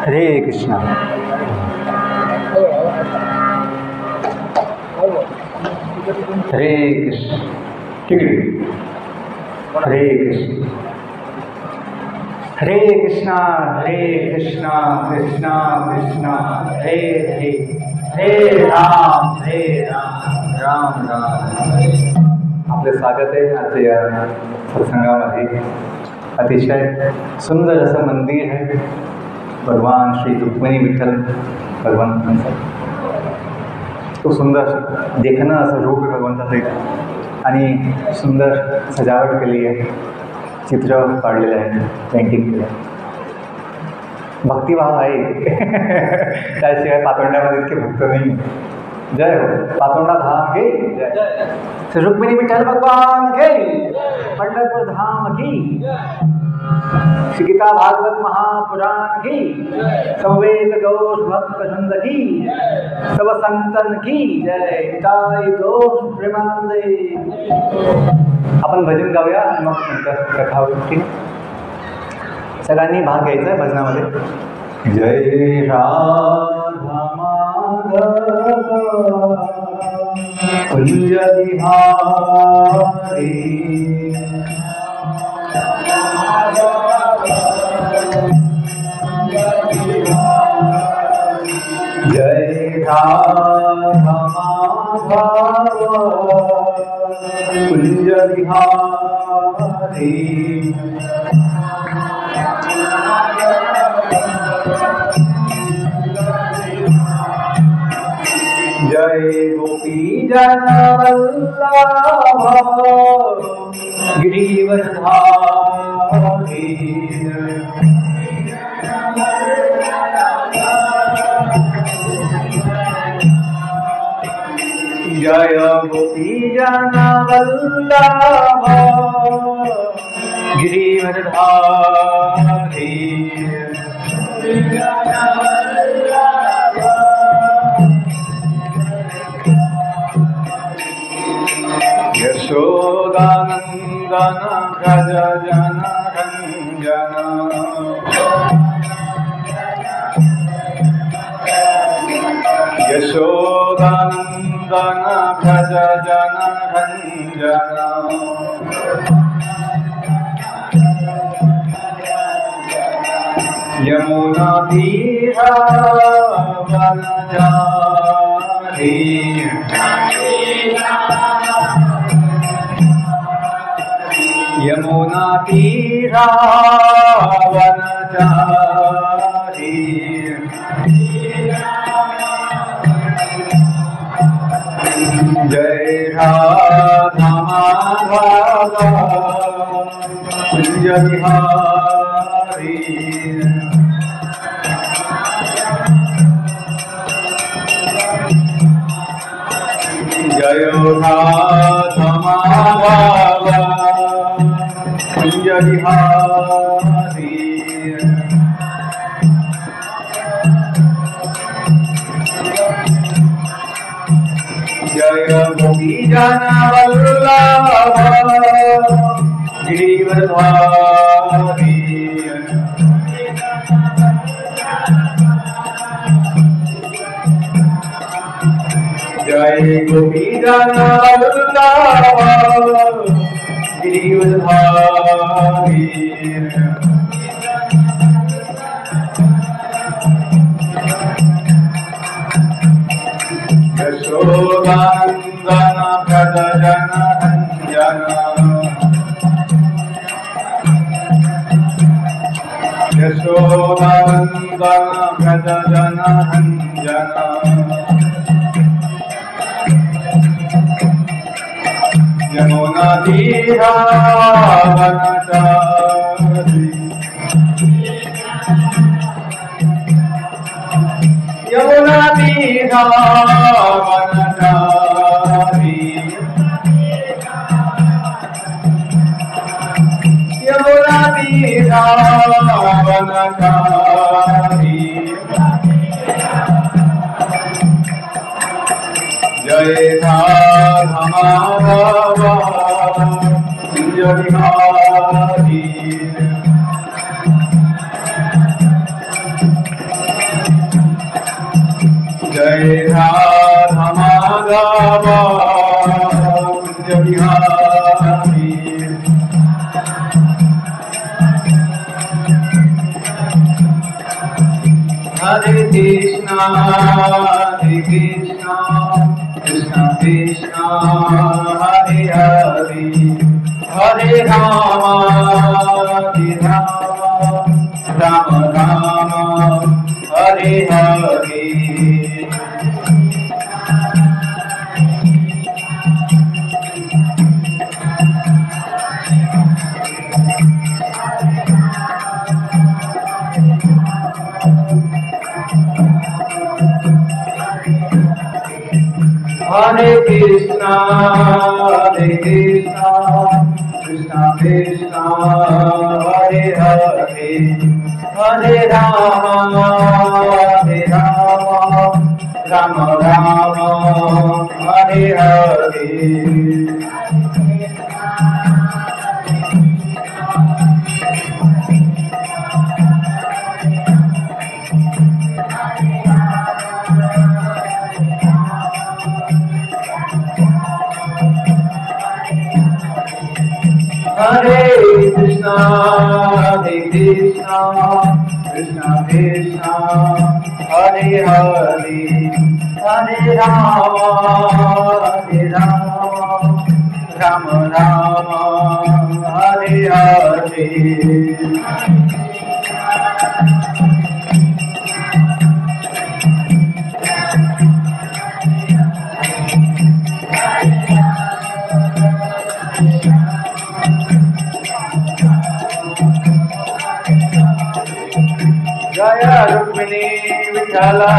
हरे कृष्णा। हरे कृष्ण। ठीक है। हरे कृष्ण। हरे कृष्णा हरे कृष्णा कृष्णा कृष्णा हरे हरे, हरे राम राम राम हरे। आपले स्वागत आहे आजच्या या सत्संगामध्ये। अतिशय सुंदर असं मंदिर आहे भगवान श्री रुक्मिणी विठ्ठल भगवंतांचं। खूप सुंदर देखणं असं रूप आहे भगवंताचं आणि सुंदर सजावट केली आहे, चित्र काढलेलं आहे, पेंटिंग केलं आहे, भक्तिभाव आहे त्याशिवाय पातोंड्यामध्ये इतके भक्त नाही। जय हो पातोंडा धाम घे जय, श्री रुक्मिणी विठ्ठल भगवान घे, पंढरपूर धाम की, श्री गीता भागवत महापुराण की, संवेद गौश भक्त वृंद की, सब संतन की जय, निताई गौश प्रेमानंदे। आपण भजन गाऊया आणि मग नंतर कथा होईल, ठीक आहे? सगळ्यांनी भाग घ्यायचा आहे भजनामध्ये। जय राधा माधव कुंज बिहारी, जय राधा माधव कुंज बिहारी, जय गोपी जन वल्लभ गिरिवरधारी, जय गोपी जन वल्लभ गिरिवरधारी, यशोदानंदन व्रज जन रंजन, यशोदानंदन व्रज जन रंजन, यमुना तीरा वनचारी, यमुना तीरा वनचारी, जय राधा माधव कुंज बिहारी, जय राधा माधव कुंज बिहारी, जय गोपी जन वल्लभ गिरिवरधारी, जय गोपी जन वल्लभ गिरिवरधारी, यशोदानंदन व्रज जन रंजन, यशोदानंदन व्रज जन रंजन, यमुना तीरा वनचारी, यमुना तीरा वनचारी, यमुना तीरा वनचारी, जय राधा माधव कुंज बिहारी, कुंज बिहारी हरे कृष्णा कृष्ण कृष्ण हरे हरे हरे राम राम राम हरे हरे हरे कृष्णा कृष्ण कृष्ण हरे हरे हरे राम राम राम हरे हरे हरे कृष्णा कृष्ण कृष्ण हरे हरे हरे राम राम राम हरे हरे जय रुक्मिणी विठला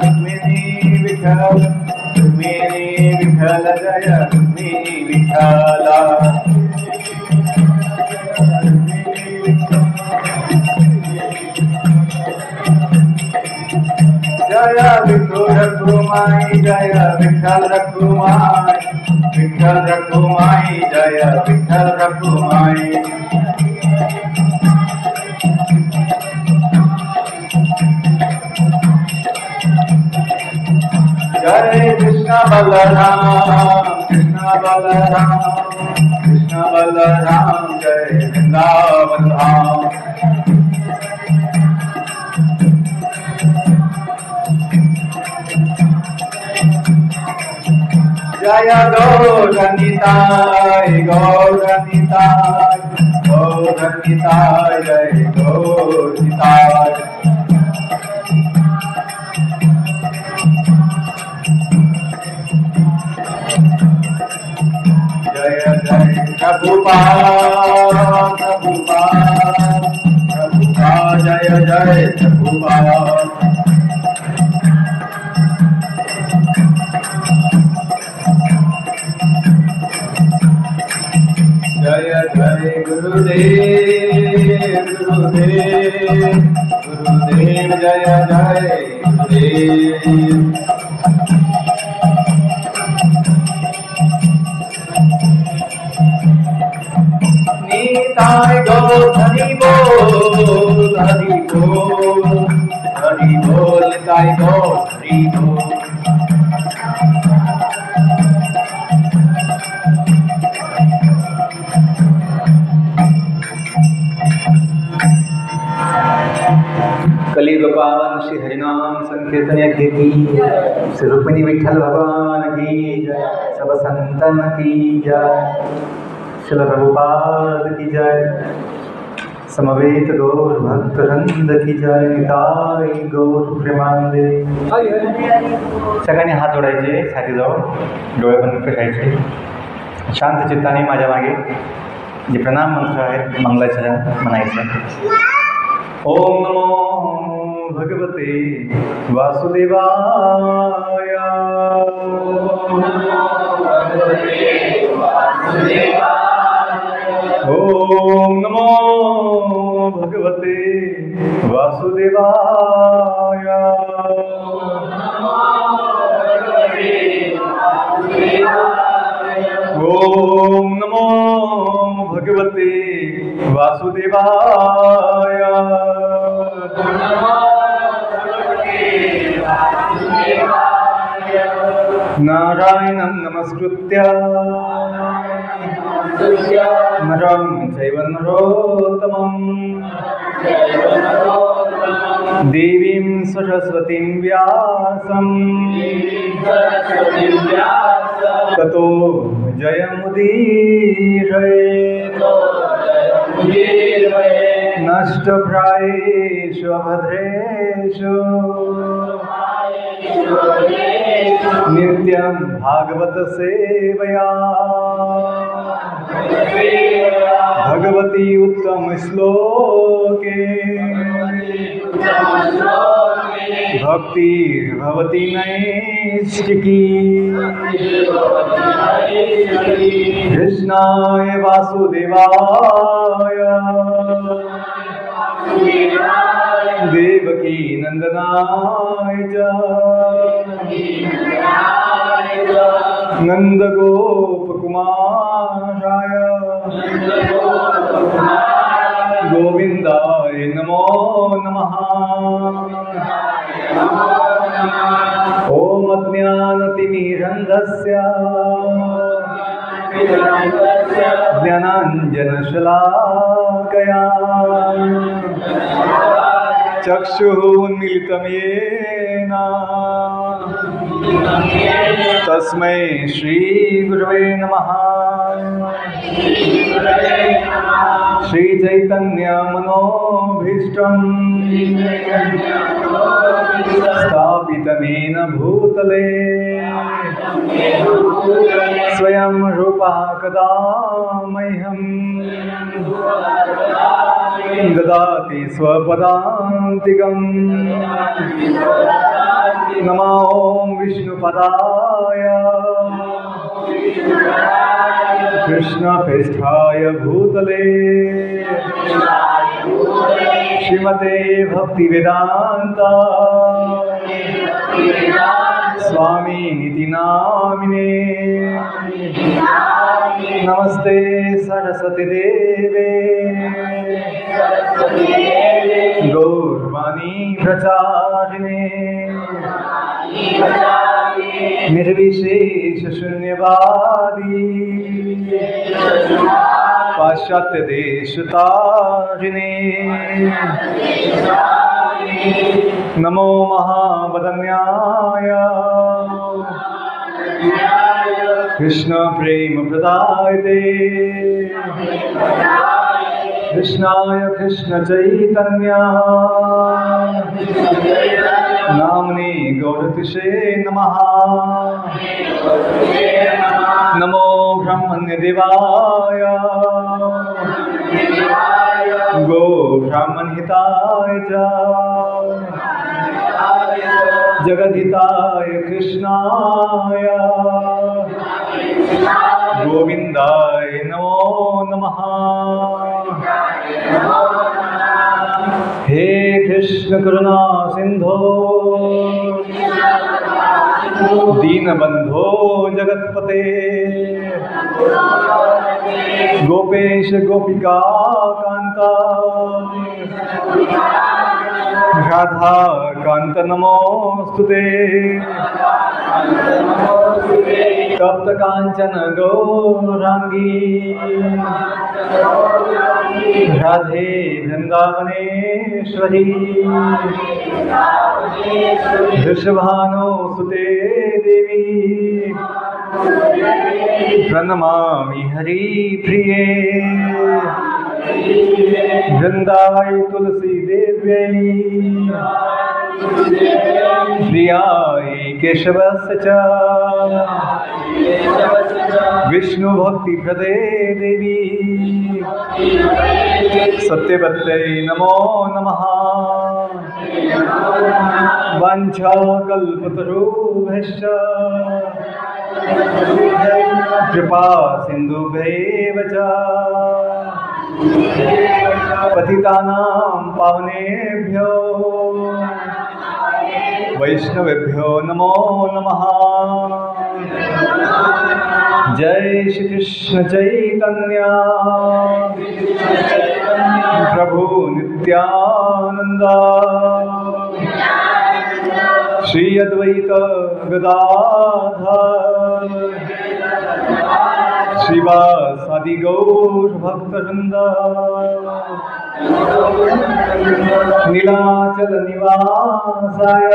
रुक्मिणी विठल रुक्मिणी विठल जय रुक्मिणी विठला जय विठ्ठल रघुमाई जय विठ्ठल रघुमाई विठ्ठल रघुमाई जय विठ्ठल रघुमाई जय कृष्ण बलराम जय वृंदावन धाम जय गौरनिताय जय गौरनिताय जय जय प्रभुपाद जय जय प्रभुपाद जय जय गुरुदेव जय जय गुरुदेव निताय गौर हरि बोल हरि बोल निताय गौर हरि बोल कलियुग पावन श्री हरिनाम संकीर्तन की श्री रुक्मिणी विठल भगवान की जय सब संतन की जय श्रील प्रभुपाद की जय समवेत गौर भक्त वृंद की जय निताय गौर प्रेमानंदे सगळ्यांनी हात जोडायचे छातीजवळ डोळे बंद करायचे शांत चित्ताने माझ्या मागे जे प्रणाम मंत्र आहेत मंगलाचरण म्हणायचं ओम नमो भगवते वासुदेवाय ओम नमो भगवते वासुदेवाय ओम नमो भगवते वासुदेवाय नारायणं नमस्कृत्य नरं चैव नरोत्तमं देवीं सरस्वतीं व्यासं ततो जयमुदीरयेत्। नष्टप्रायेषु अभद्रेषु नित्यं भागवत सेवया भगवती उत्तम श्लोके भक्तिर्भवति नैष्ठिकी। कृष्णाय वासुदेवाय देवकी नंदनाय च नंदगोपकुमाराय गोविंदाय नमो नमः। ओम अज्ञानतिमिरन्धस्य ज्ञानाञ्जनशलाकया चक्षुः उन्मीलितं येन तस्मै श्रीगुरवे नमः। श्रीचैतन्यमनोभीष्टं स्थापितमेन भूतले स्वयं रूपः कदा मह्यं ददाति स्वपदान्तिकम्। नमो विष्णुपदाय कृष्णप्रेष्ठाय भूतले श्रीमते भक्तिवेदान्ता स्वामिनिति नामिने। नमस्ते सरस्वती देवे गौरवाणी प्रचारिणे निर्विशेष शून्यवादी पाश्चात्य देश तारिणे। नमो महावदन्याय कृष्ण प्रेम प्रदायते कृष्णाय कृष्ण चैतन्य नामने गौरतिषे नमः। नमो ब्रह्मण्य देवाय गो ब्राह्मण हिताय च जगद्हिताय कृष्णाय गोविंदाय नमो नमः। हे कृष्ण करुणा सिंधो दीनबंधो जगत्पते गोपेश गोपिका कांता राधा कांत नमोस्तुते। तप्त कांचन गौरांगी राधे वृंदावनेश्वरी वृषभानुसुते देवी प्रणमामि हरिप्रिये। वृंदावै तुलसी देव्यै प्रियायै केशवस्य च विष्णु भक्ति प्रदे देवी सत्यवत्यै नमो नमः। वाञ्छाकल्पतरुभ्यश्च कृपा सिन्धुभ्यैव च पतितानां पावनेभ्यो वैष्णवेभ्यो नमो नमः। जय श्री कृष्ण चैतन्य प्रभु नित्यानंद श्री अद्वैत गदाधर श्रीवासादि गौर भक्तवृंद नीलाचल निवासाय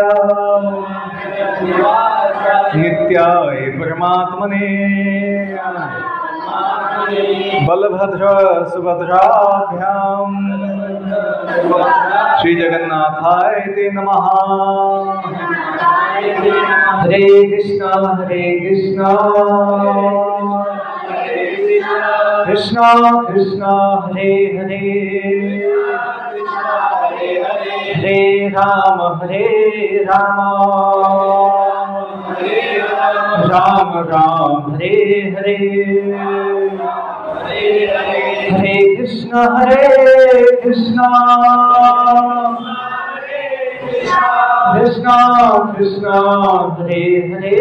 नित्याय परमात्मने बलभद्र सुभद्राभ्याम श्री जगन्नाथाय ते नमः। हरे कृष्णा कृष्णा कृष्णा हरे हरे हरे राम राम राम हरे हरे हरे कृष्णा कृष्णा कृष्णा हरे हरे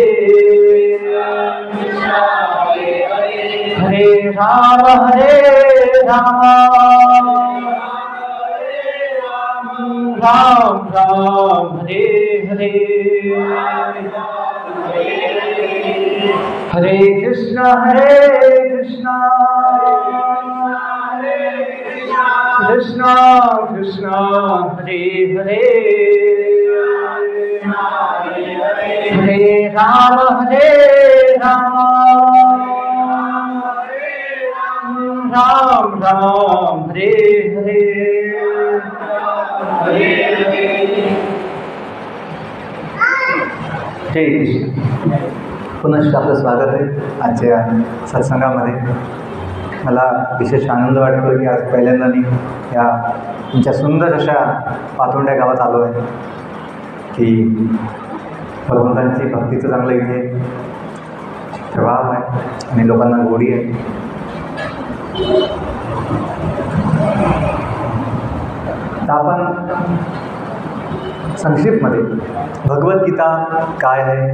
हरे राम राम राम हरे हरे हरे कृष्णा कृष्णा कृष्णा हरे हरे हरे राम राम राम हरे हरे जय कृष्ण। पुनश्च आपलं स्वागत आहे आजच्या सत्संगामध्ये। मला विशेष आनंद वाटतो की आज पहिल्यांदा मी या तुमच्या सुंदर अशा पातोंड्या गावात आलो आहे की भगवंतांची भक्तीचं चांगलं इथे प्रभाव आहे आणि लोकांना गोडी आहे। तर आपण संक्षिप्तमध्ये भगवद्गीता काय आहे,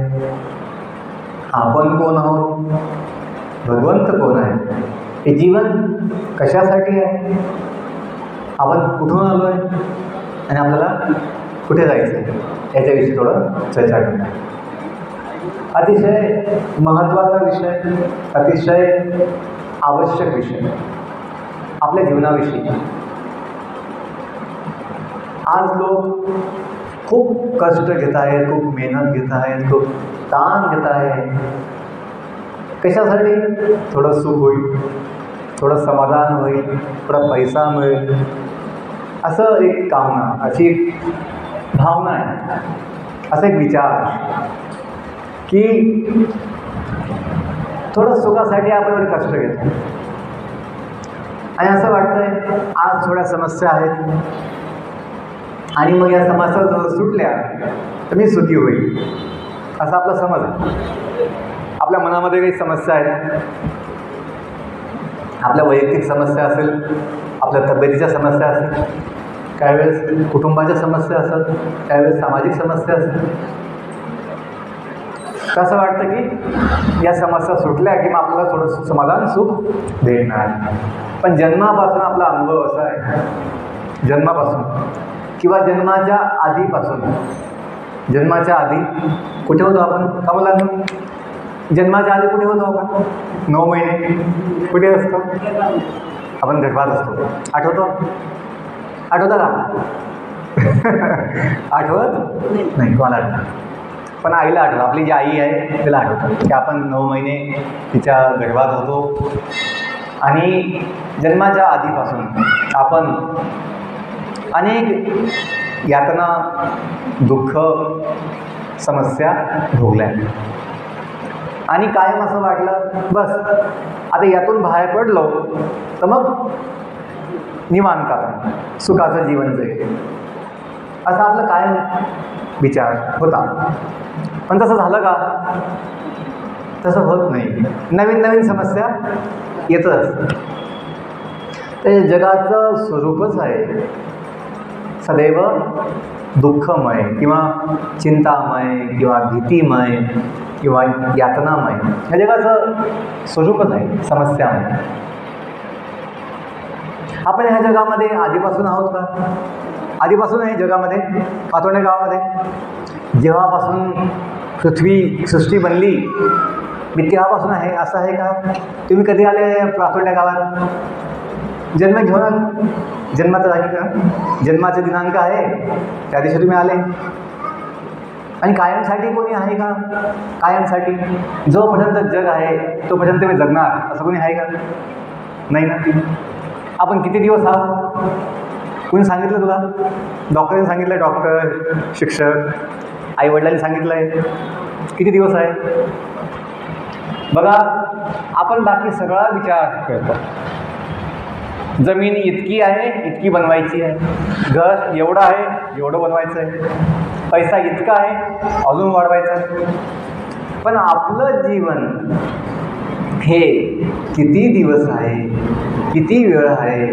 आपण कोण आहोत, भगवंत कोण आहे, हे जीवन कशासाठी आहे, आपण कुठून आलो आहे आणि आपल्याला कुठे जायचं आहे याच्याविषयी थोडं चर्चा करणार। अतिशय महत्त्वाचा विषय, अतिशय आवश्यक विषय आपल्या जीवनाविषयी। आज लोक खूप कष्ट घेत आहेत, खूप मेहनत घेत आहेत, खूप ताण घेत आहेत। कशासाठी? थोडं सुख होईल, थोडं समाधान होईल, थोडा पैसा मिळेल, असं एक कामना, अशी एक भावना आहे, असा एक विचार की थोडं सुखासाठी आपण एवढे कष्ट घेतो आणि असं वाटतंय आज थोड्या समस्या आहेत आणि मग या समस्या जर सुटल्या तर मी सुखी होईल, असा आपला समज आहे। आपल्या मनामध्ये काही समस्या आहेत, आपल्या वैयक्तिक समस्या असेल, आपल्या तब्येतीच्या समस्या असेल, काही वेळेस कुटुंबाच्या समस्या असतात, काही वेळेस सामाजिक समस्या असतात। कसं वाटतं की या समस्या सुटल्या की मग आपल्याला थोडंसं समाधान सुख भेटणार। पण जन्मापासून आपला अनुभव असा आहे, जन्मापासून किंवा जन्माच्या आधीपासून, जन्माच्या आधी कुठे होतो आपण? कमला, जन्माच्या आधी कुठे होतो आपण? 9 महिने कुठे असतो आपण? गर्भात असतो। आठवतं का? आठवत नाही कोणाला आठवत, पण आईला आठवतं। आपली जी आई आहे तिला आठवतं की आपण 9 महिने तिच्या गर्भात होतो आणि जन्माच्या आधीपासून आपण अनेक यातना, दुःख, समस्या भोगल्या आणि कायम असं वाटलं बस आता यातून बाहेर पडलो तर मग निवांत आता सुखाचं जीवन जाईल, असा आपला कायम विचार होता। पण तसं झालं का? तसं होत नाही, नवीन नवीन समस्या येतच असतात। ते जगाचं स्वरूपच आहे सदैव दुःखमय किंवा चिंतामय किंवा भीतीमय किंवा यातनामय, या जगाचं स्वरूपच आहे समस्यामय। आपण ह्या जगामध्ये आधीपासून आहोत का? आधीपासून आहे जगामध्ये, पातोंड्या गावामध्ये जेव्हापासून पृथ्वी सृष्टी बनली मी तेव्हापासून आहे असं आहे का? तुम्ही कधी आले पातोंड्या गावात? जन्म घेऊन जन्माचं आहे का? जन्माचे दिनांक आहे त्या दिवशी तुम्ही आले. आणि कायमसाठी कोणी आहे का? कायमसाठी जोपर्यंत जग आहे तोपर्यंत तुम्ही जगणार असं कोणी आहे का? नाही ना. आपण किती दिवस आहोत? कोणी सांगितलं तुला? डॉक्टरांनी सांगितलं? डॉक्टर, शिक्षक, आईवडिलांनी सांगितलं आहे किती दिवस आहे? बघा, आपण बाकी सगळा विचार करतो. जमीन इतकी आहे इतकी बनवायची आहे, घर एवढं आहे एवढं बनवायचं आहे, पैसा इतका आहे अजून वाढवायचा आहे. पण आपलं जीवन हे किती दिवस आहे, किती वेळ आहे,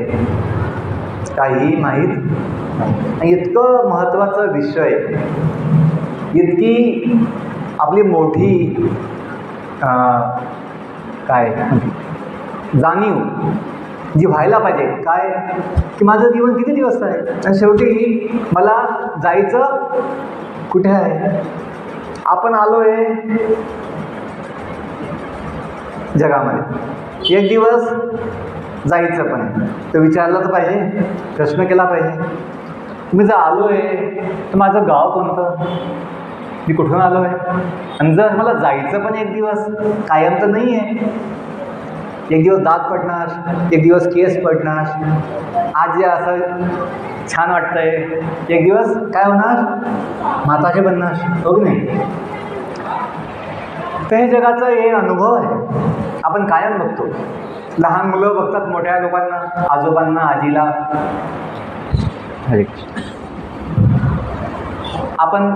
काही माहीत नाही. इतकं महत्त्वाचं विषय, इतकी आपली मोठी काय जाणीव जी व्हायला पाहिजे काय, की माझं जीवन किती दिवस आहे आणि शेवटी मला जायचं कुठे आहे. आपण आलो आहे जगामध्ये, एक दिवस जायचं पण आहे. तर विचारलं तर पाहिजे, प्रश्न केला पाहिजे. मी जर आलो आहे तर माझं गाव कोणतं, मी कुठून आलो आहे. आणि जर मला जायचं पण एक दिवस, कायम तर नाही आहे. एक दिवस दात पडणार, एक दिवस केस पडणार, आज जे असं छान वाटतंय एक दिवस काय होणार, माताचे बनणार, हो की नाही. तर हे जगाचा हे अनुभव आहे. आपण कायम बघतो, लहान मुलं बघतात मोठ्या लोकांना, आजोबांना, आजीला. आपण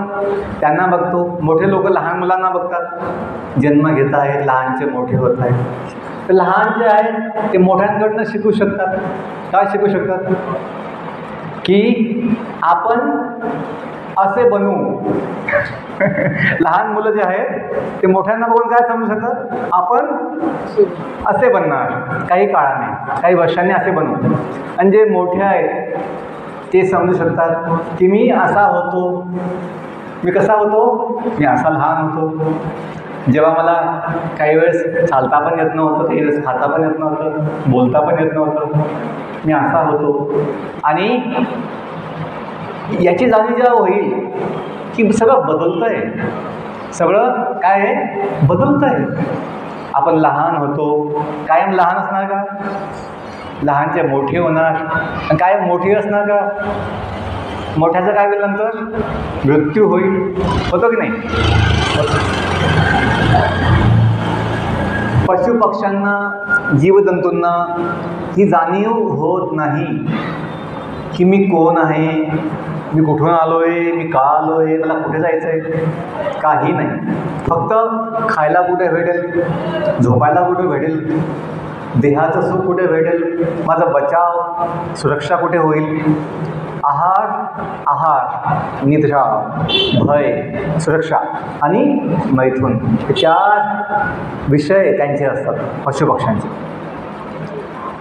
त्यांना बघतो, मोठे लोक लहान मुलांना बघतात, जन्म घेत आहेत, लहानचे मोठे होत आहेत. तर लहान जे आहेत ते मोठ्यांकडनं शिकू शकतात. काय शिकू शकतात? की आपण असे बनू. लहान मुलं जे आहेत ते मोठ्यांना बघून काय समजू शकतात? आपण असे बनणार, काही काळाने, काही वर्षांनी असे बनू. आणि जे मोठे आहेत ते समजू शकतात की मी असा होतो. मी कसा होतो? मी असा लहान होतो. जेव्हा मला काही वेळेस चालता पण येत नव्हतं, काही वेळेस खाता पण येत नव्हतं, बोलता पण येत नव्हतं, मी असा होतो. आणि याची जाणीव जेव्हा होईल की सगळं बदलतं आहे, सगळं काय आहे, बदलतं आहे. आपण लहान होतो, कायम लहान असणार का? लहानचे मोठे होणार, कायम मोठे असणार का? मोठ्याचं काय होईल नंतर? मृत्यू होईल, होतो की नाही. पशुपक्ष्यांना, जीवजंतूंना ही जाणीव होत नाही की मी कोण आहे, मी कुठून आलो आहे, मी का आलो आहे, मला कुठे जायचं आहे. काही नाही. फक्त खायला कुठे भेटेल, झोपायला कुठे भेटेल, देहाचं सुख कुठे भेटेल, माझा बचाव, सुरक्षा कुठे होईल. आहार, आहार, निद्रा, भय, सुरक्षा आणि मैथून, हे 4 विषय त्यांचे असतात पशुपक्ष्यांचे.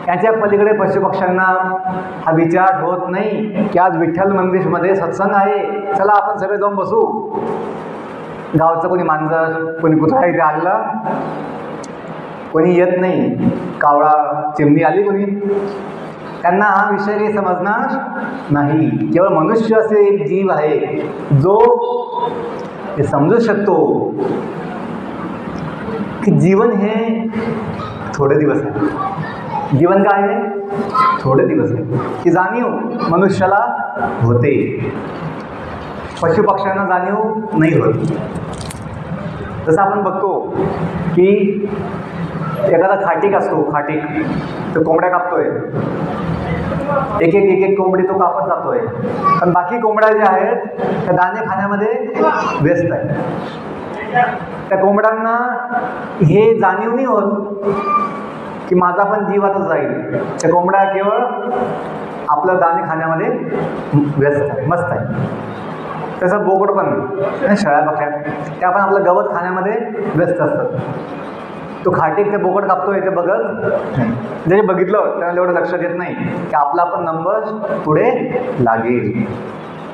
त्यांच्या पलीकडे पशुपक्ष्यांना हा विचार होत नाही की आज विठ्ठल मंदिरमध्ये सत्संग आहे, चला आपण सगळे जाऊन बसू. गावचं कोणी मांजर, कोणी कुत्रा इथे आलेला, कोणी येत नाही. कावळा, चिमणी आली कोणी, त्यांना हा विषय काही समजणार नाही. केवळ मनुष्य असे एक जीव आहे जो हे समजू शकतो की जीवन हे थोडे दिवस आहे. जीवन काय आहे? थोडे दिवस आहे. ही जाणीव मनुष्याला होते, पशुपक्ष्यांना जाणीव नाही होत. जसं आपण बघतो की एखादा खाटीक असतो, खाटीक तो कोंबड्या कापतोय, एक एक कोंबडी तो कापत जातोय. पण बाकी कोंबड्या ज्या आहेत त्या दाणे खाण्यामध्ये व्यस्त आहेत. त्या कोंबड्यांना हे जाणीव नाही होत की माझा पण जीव आता जाईल. त्या कोंबड्या केवळ आपलं दाणे खाण्यामध्ये व्यस्त आहे, मस्त आहे. तसं बोकड पण, शेळ्या बकऱ्या, त्या पण आपलं गवत खाण्यामध्ये व्यस्त असतात. तो खाटीक ते बोकड कापतोय ते बघत जरी बघितलं त्याला एवढं लक्षात येत नाही की आपला पण नंबर पुढे लागेल,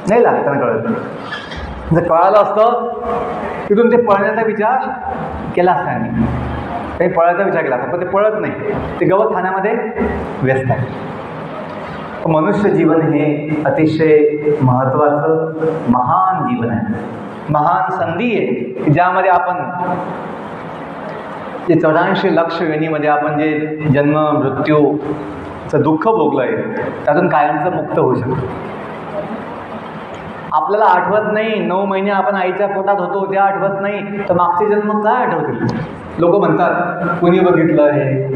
नाही लागत, त्यांना कळत. जर कळालं असतं तिथून ते पळण्याचा विचार केला असता नाही, काही पळायचा विचार केला असता, पण ते पळत नाही, ते गवत खाण्यामध्ये व्यस्त आहे. मनुष्य जीवन हे अतिशय महत्त्वाचं महान जीवन आहे, महान संधी आहे, ज्यामध्ये आपण जे 84 लक्ष योनीमध्ये आपण जे जन्म मृत्यूचं दुःख भोगलं आहे त्यातून कायमचं मुक्त होऊ शकतो. आपल्याला आठवत नाही 9 महिने आपण आईच्या पोटात होतो त्या आठवत नाही, तर मागचे जन्म काय आठवतील? लोक म्हणतात कुणी बघितलं हे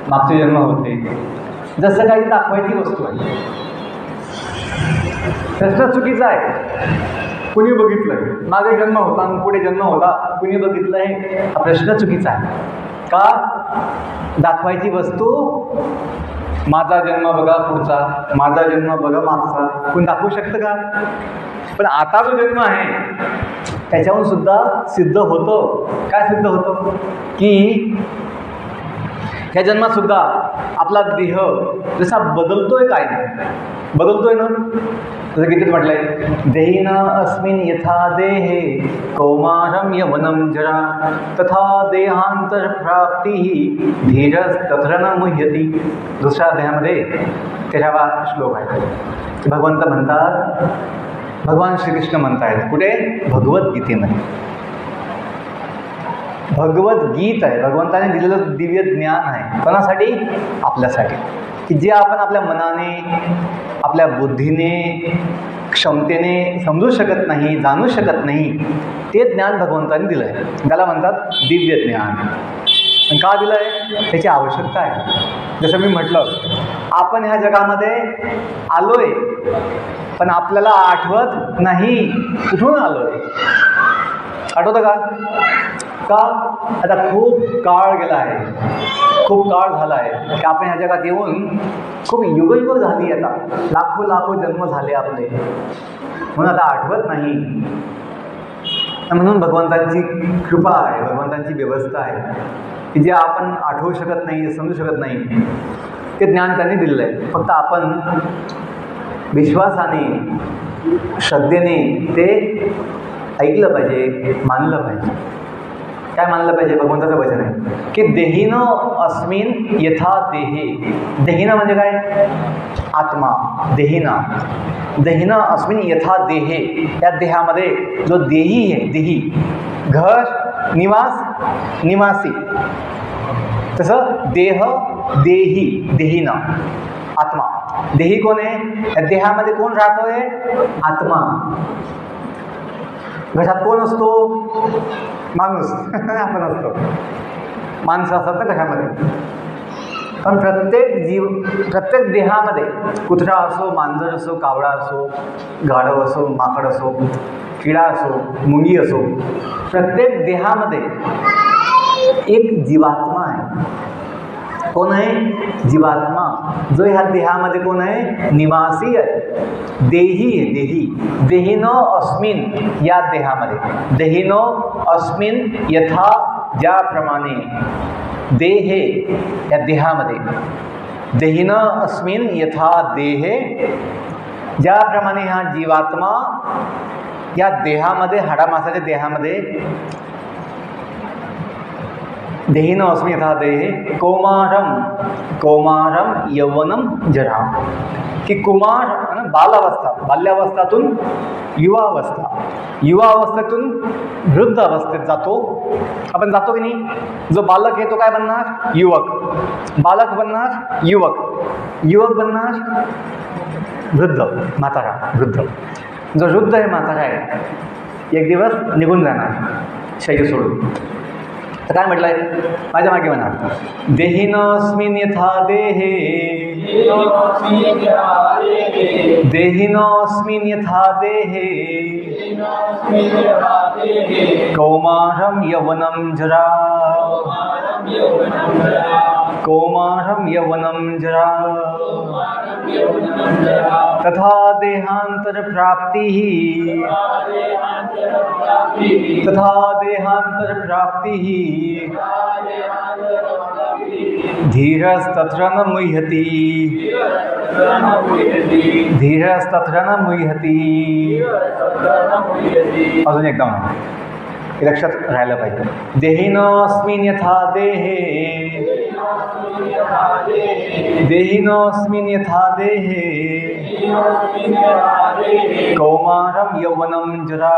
मागचे जन्म होते, जसं काही दाखवायची वस्तू आहे. प्रश्न चुकीचा आहे. कुणी बघितलं मागे जन्म होता आणि पुढे जन्म होता, कुणी बघितलं हे हा प्रश्न चुकीचा आहे. का? दाखवायची वस्तू माझा जन्म बघा पुढचा, माझा जन्म बघा मागचा, कोण दाखवू शकतं का? पण आता जो जन्म आहे त्याच्याहून सुद्धा सिद्ध होतं. काय सिद्ध होतं? की ह्या जन्मात सुद्धा आपला देह जसा बदलतोय, काय बदलतोय ना, जसं गीतेत म्हटलंय देहिन अस्मिन् यथा देहे कौमारम यवनं जरा तथा देहांतर प्राप्ती धीरस तत्र न मुह्यति. दुसऱ्या अध्यायामध्ये 13वा श्लोक आहे. भगवंत म्हणतात, भगवान श्रीकृष्ण म्हणतायत कुठे? भगवद्गीतेमध्ये. भगवद्गीत आहे, भगवंताने दिलेलं दिव्य ज्ञान आहे. कोणासाठी? आपल्यासाठी, की जे आपण आपल्या मनाने आपल्या बुद्धीने क्षमतेने समजू शकत नाही, जाणू शकत नाही, ते ज्ञान भगवंताने दिलं आहे. त्याला म्हणतात दिव्य ज्ञान. आणि का दिलं आहे? त्याची आवश्यकता आहे. जसं मी म्हटलं, आपण ह्या जगामध्ये आलोय पण आपल्याला आठवत नाही कुठून आलोय. आठवतं का? का? आता खूप काळ गेला आहे, खूप काळ झाला आहे की आपण ह्या जगात येऊन खूप युगयुग झाली, आता लाखो जन्म झाले आपले, म्हणून आता आठवत नाही. म्हणून भगवंतांची कृपा आहे, भगवंतांची व्यवस्था आहे की जे आपण आठवू शकत नाही, समजू शकत नाही, ते ज्ञान त्यांनी दिलेलं आहे. फक्त आपण विश्वासाने श्रद्धेने ते ऐकलं पाहिजे, मानलं पाहिजे. काय मानलं पाहिजे? भगवंताचं वचन आहे की देहिन अस्मिन् यथा देहे. देहिन म्हणजे काय? आत्मा. देहिना, देहिन अस्मिन् यथा देहे. या देहामध्ये जो देही आहे, देही घर, निवास, निवासी, तसं देह, देही, देहिना, आत्मा. देही कोण आहे? या देहामध्ये कोण राहतोय? आत्मा. घशात कोण असतो? माणूस. आपण असतो. माणसं असतात ना घशामध्ये. पण प्रत्येक देहामध्ये कुत्रा असो, मांजर असो, कावळा असो, गाढव असो, माकड असो, किडा असो, मुंगी असो, प्रत्येक देहामध्ये एक जीवात्मा आहे. कोण आहे? जीवात्मा. जो ह्या देहामध्ये कोण आहे? निवासी आहे, देही आहे. देही. देहिनो अस्मिन, या देहामध्ये. देहिनो अस्मिन यथा, ज्याप्रमाणे, देहे, या देहामध्ये. देहिन अस्मिन यथा देहे, ज्याप्रमाणे हा जीवात्मा या देहामध्ये, हाडामासाच्या देहामध्ये, देहिन अस्मिन् यथा देहे कौमारम, कौमारम यौवनम जरा. की कुमार, बालावस्था, बाल्यावस्थातून युवावस्था, युवावस्थेतून वृद्ध अवस्थेत जातो. आपण जातो की नाही? जो बालक आहे तो काय बनणार? युवक. बालक बनणार युवक, युवक बनणार वृद्ध, म्हातारा, वृद्ध. जो वृद्ध आहे, म्हातारा आहे, एक दिवस निघून जाणार शरीर सोडून. तर काय म्हटलंय? माझ्या मागे म्हणा, देहिनोऽस्मिन् यथा देहे, देहिनोऽस्मिन् यथा देहे कौमारं यौवनं जरा, कौमारं यौवनं जरा तथा देहांतर प्राप्तिः, तथा देहांतर प्राप्तिः धीरस्तत्र न मुह्यति धीरस्तत्र न मुह्यति. अजून एकदा म्हणा, हे लक्षात राहायला पाहिजे. देहिनोऽस्मिन् यथा देहे देहिनोऽस्मिन् यथा देहे कौमारं यौवनं जरा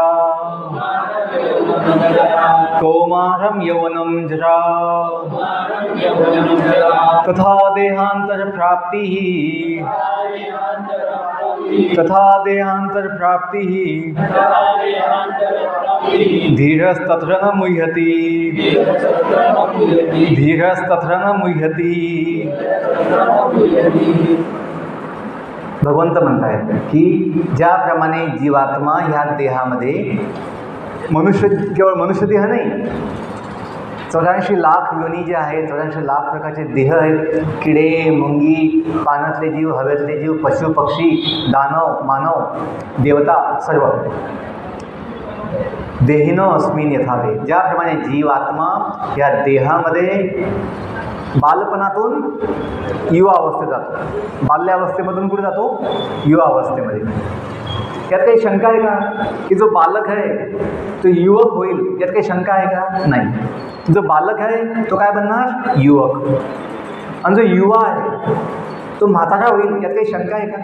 कौमारं यौवनं जरा तथा देहान्तरप्राप्तिः तथा देहान्तरप्राप्तिः धीरस्तत्र न मुह्यति धीरस्तत्र न मुह्यति. भगवंत म्हणतायत की ज्याप्रमाणे जीवात्मा ह्या देहामध्ये मनुष्य, केवळ मनुष्य देह नाही, 84 लाख योनी जे आहेत, 84 लाख प्रकारचे देह आहेत. किडे, मुंगी, पाण्यातले जीव, हवेतले जीव, पशु पक्षी, दानव, मानव, देवता, सर्व. देहिनो अस्मिन् यथा देह, ज्याप्रमाणे जीवात्मा या देहामध्ये बालपणातून युवा अवस्थेत जातो, बाल्यावस्थेमधून कुठे जातो, युवा अवस्थेमध्ये. यात काही शंका आहे का की जो बालक आहे तो युवक होईल? यात काही शंका आहे का? नाही. जो बालक आहे तो काय बनणार? युवक. आणि जो युवा आहे तो म्हातारा होईल. यात काही शंका आहे का?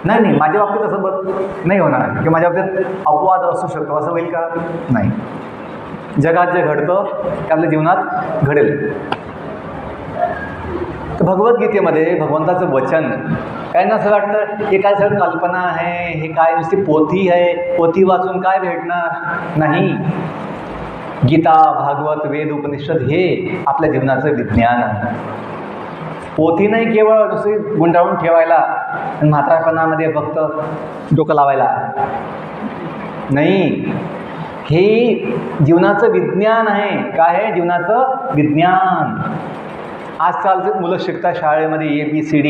नाही नाही. माझ्या बाबतीत असं नाही होणार की माझ्या बाबतीत अपवाद असू शकतो, असं होईल का? नाही. जगात जे घडतं ते आपल्या जीवनात घडेल. तर भगवद्गीतेमध्ये भगवंताचं वचन काय ना, असं वाटतं हे काय सगळं कल्पना आहे, हे काय नुसती पोथी आहे, पोथी वाचून काय भेटणार? नाही. गीता, भागवत, वेद, उपनिषद हे आपल्या जीवनाचं विज्ञान आहे. पोथी नाही केवळ नुसती गुंडाळून ठेवायला आणि म्हातारपणामध्ये फक्त डोकं लावायला नाही. हे जीवनाचं विज्ञान आहे. काय आहे? जीवनाचं विज्ञान. आजकालचे मुलं शिकतात शाळेमध्ये ABCD,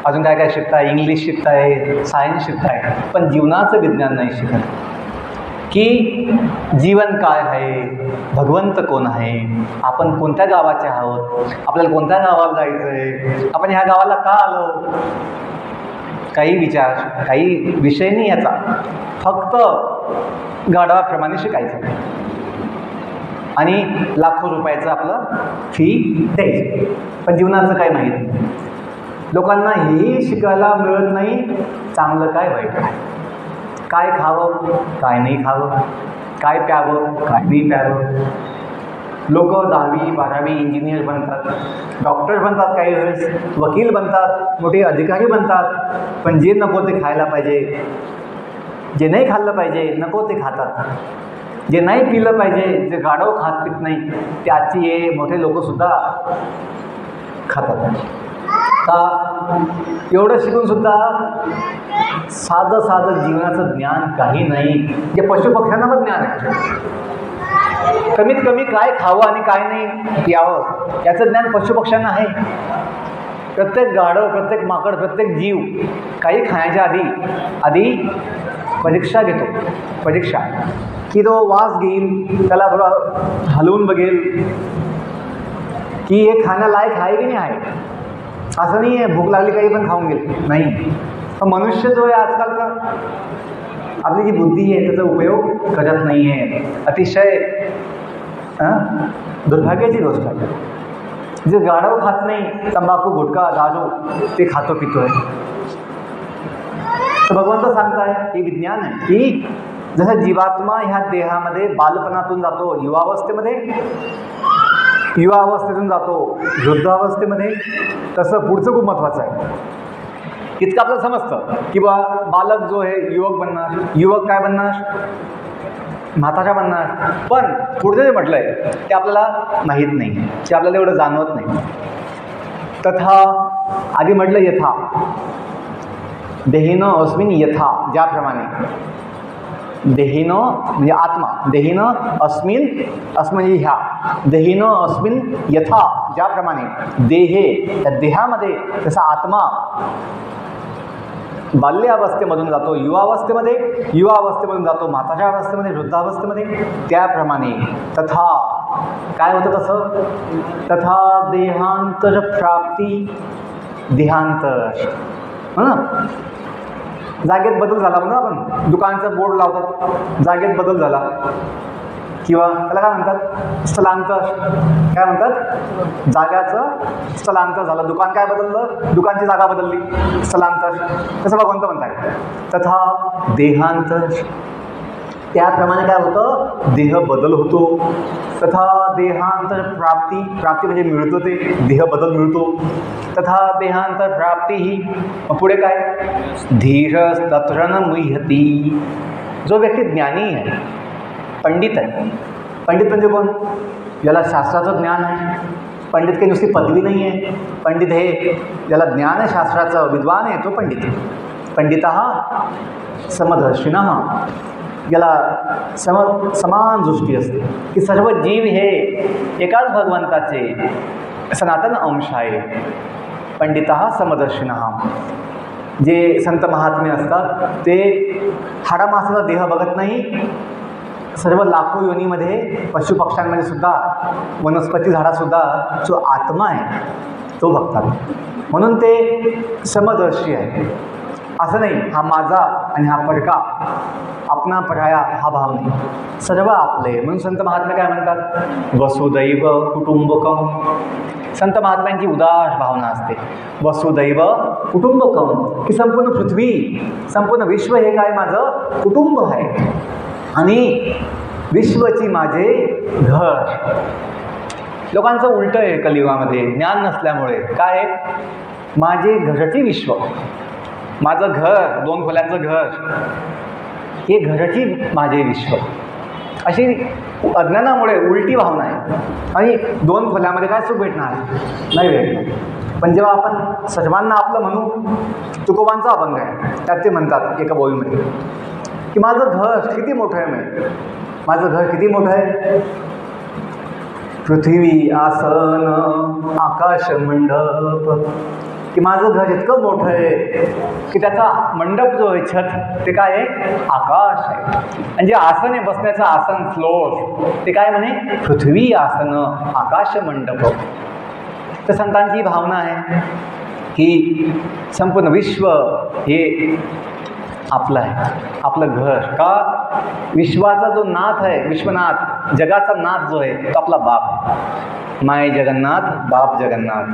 अजून काय काय शिकताय, इंग्लिश शिकताय, सायन्स शिकताय, पण जीवनाचं विज्ञान नाही शिकत. की जीवन काय आहे, भगवंत कोण आहे, आपण कोणत्या गावाचे आहोत, आपल्याला कोणत्या गावाला जायचं आहे, आपण ह्या गावाला का आलो, काही विचार, काही विषय नाही याचा. फक्त गाढवाप्रमाणे शिकायचं आणि लाखो रुपयाचं आपलं फी द्यायची. पण जीवनाचं काय माहीत नाही. लोकांना हेही शिकायला मिळत नाही चांगलं काय वाईट काय, काय खावं काय नाही खावं, काय प्यावं काय नाही प्यावं. लोक 10वी 12वी इंजिनियर बनतात, डॉक्टर बनतात, काही वेळेस वकील बनतात, मोठे अधिकारी बनतात, पण जे नको ते खायला पाहिजे, जे नाही खाल्लं पाहिजे नको ते खातात. जे नाही पिलं पाहिजे, जे गाढव खात पित नाही त्याची हे मोठे लोकसुद्धा खातात. का एवढं शिकूनसुद्धा साधं साधं जीवनाचं ज्ञान काही नाही. जे पशुपक्ष्यांना पण ज्ञान आहे, कमीत कमी काय खावं आणि काय नाही प्यावं याचं ज्ञान पशुपक्ष्यांना आहे. प्रत्येक गाढव, प्रत्येक माकड, प्रत्येक जीव काही खाण्याच्या आधी परीक्षा घेतो. परीक्षा की तो वास घेईल, त्याला थोडं हलवून बघेल की हे खाण्यालायक आहे की नाही आहे. असं नाही आहे भूक लागली काही पण खाऊन घेईल, नाही. पण मनुष्य जो आहे आजकालचा, आपली जी बुद्धी आहे त्याचा उपयोग करत नाही आहे. अतिशय दुर्भाग्याची गोष्ट आहे. जे गाढव खात नाही, तंबाखू, गुटखा, दारू ते खातो पितो आहे. तर भगवंत सांगताय हे विज्ञान आहे की जसं जीवात्मा ह्या देहामध्ये बालपणातून जातो युवावस्थेमध्ये, युवावस्थेतून जातो वृद्धावस्थेमध्ये, तसं पुढचं खूप महत्त्वाचं आहे. इतकं आपल्याला समजतं की बा बालक जो आहे युवक बनणार, युवक काय बनणार, म्हातारा बनणार. पण पुढचं जे म्हटलं आहे ते आपल्याला माहीत नाही, ते आपल्याला एवढं जाणवत नाही. तथा आधी म्हटलं यथा, देहिनो अस्मिन् यथा, ज्याप्रमाणे. देहिनो म्हणजे आत्मा, देहिनो अस्मिन्, अस्मिन् ह्या, देहिनो अस्मिन् यथा, ज्याप्रमाणे देहे त्या देहामध्ये तसा आत्मा बाल्यावस्थेमधून जातो युवावस्थेमध्ये, युवावस्थेमधून जातो म्हाताऱ्या अवस्थेमध्ये, वृद्धावस्थेमध्ये, त्याप्रमाणे तथा काय होतं तसं? तथा देहांतर प्राप्ती देहांतर, हो ना. जागेत बदल झाला म्हणा, आपण दुकानचं बोर्ड लावतात, जागेत बदल झाला, किंवा त्याला काय म्हणतात? स्थलांतर. काय म्हणतात? जागाचं स्थलांतर झालं. दुकान काय बदललं? दुकानची जागा बदलली, स्थलांतर. तसं भगवंत म्हणताय तथा देहांतर. त्याप्रमाणे काय होतं? देह बदल होतो. तथा देहांतर प्राप्ती, प्राप्ती म्हणजे मिळतो, ते देह बदल मिळतो. तथा देहांतर प्राप्ती ही. पुढे काय? धीर तत्र न मुह्यती. जो व्यक्ती ज्ञानी आहे, पंडित आहे. पंडित म्हणजे कोण? ज्याला शास्त्राचं ज्ञान आहे. पंडित काही नुसती पदवी नाही आहे. पंडित हे ज्याला ज्ञान आहे, शास्त्राचं विद्वान आहे, तो पंडित. पंडितः समदर्शिनः. याला समान दृष्टी असते की सर्व जीव हे एकाच भगवंताचे सनातन अंश आहे. पंडितः समदर्शिनः. जे संत महात्मे असतात ते हाडामासाचा देह बघत नाही, सर्व लाखो योनीमध्ये पशुपक्ष्यांमध्ये सुद्धा, वनस्पती झाडासुद्धा जो आत्मा आहे तो बघतात. म्हणून ते समदर्शी आहे. असं नाही हा माझा आणि हा परका, आपणा पराया हा भाव नाही, सर्व आपले. म्हणून संत महात्मे काय म्हणतात? वसुदैव कुटुंबकम. संत महात्म्यांची उदार भावना असते. वसुदैव कुटुंबकम, की संपूर्ण पृथ्वी, संपूर्ण विश्व हे काय माझं कुटुंब आहे आणि विश्वची माझे घर. लोकांचं उलटं आहे कलियुगामध्ये, ज्ञान नसल्यामुळे. काय? माझे घरची विश्व, माझं घर, 2 खोल्यांचं घर, हे घरची माझे विश्व, अशी अज्ञानामुळे उलटी भावना आहे. आणि 2 खोल्यामध्ये काय सुख भेटणार? नाही भेटणार. पण जेव्हा आपण सर्वांना आपलं म्हणू, तुकोबांचा अभंग आहे, त्यात ते म्हणतात एका बोलीमध्ये की माझं घर किती मोठं आहे. माझं घर किती मोठं आहे? पृथ्वी आसन आकाश मंडप. की माझं घर इतकं मोठं आहे की त्याचा मंडप जो आहे, छत, ते काय आहे? आकाश आहे. आणि जे आसन आहे, बसण्याचं आसन, फ्लोर, ते काय म्हणे? पृथ्वी आसन आकाश मंडप. तर संतांची भावना आहे की संपूर्ण विश्व हे आपलं आहे, आपलं घर. का? विश्वाचा जो नाथ आहे, विश्वनाथ, जगाचा नाथ जो आहे तो आपला बाप. माय जगन्नाथ बाप जगन्नाथ.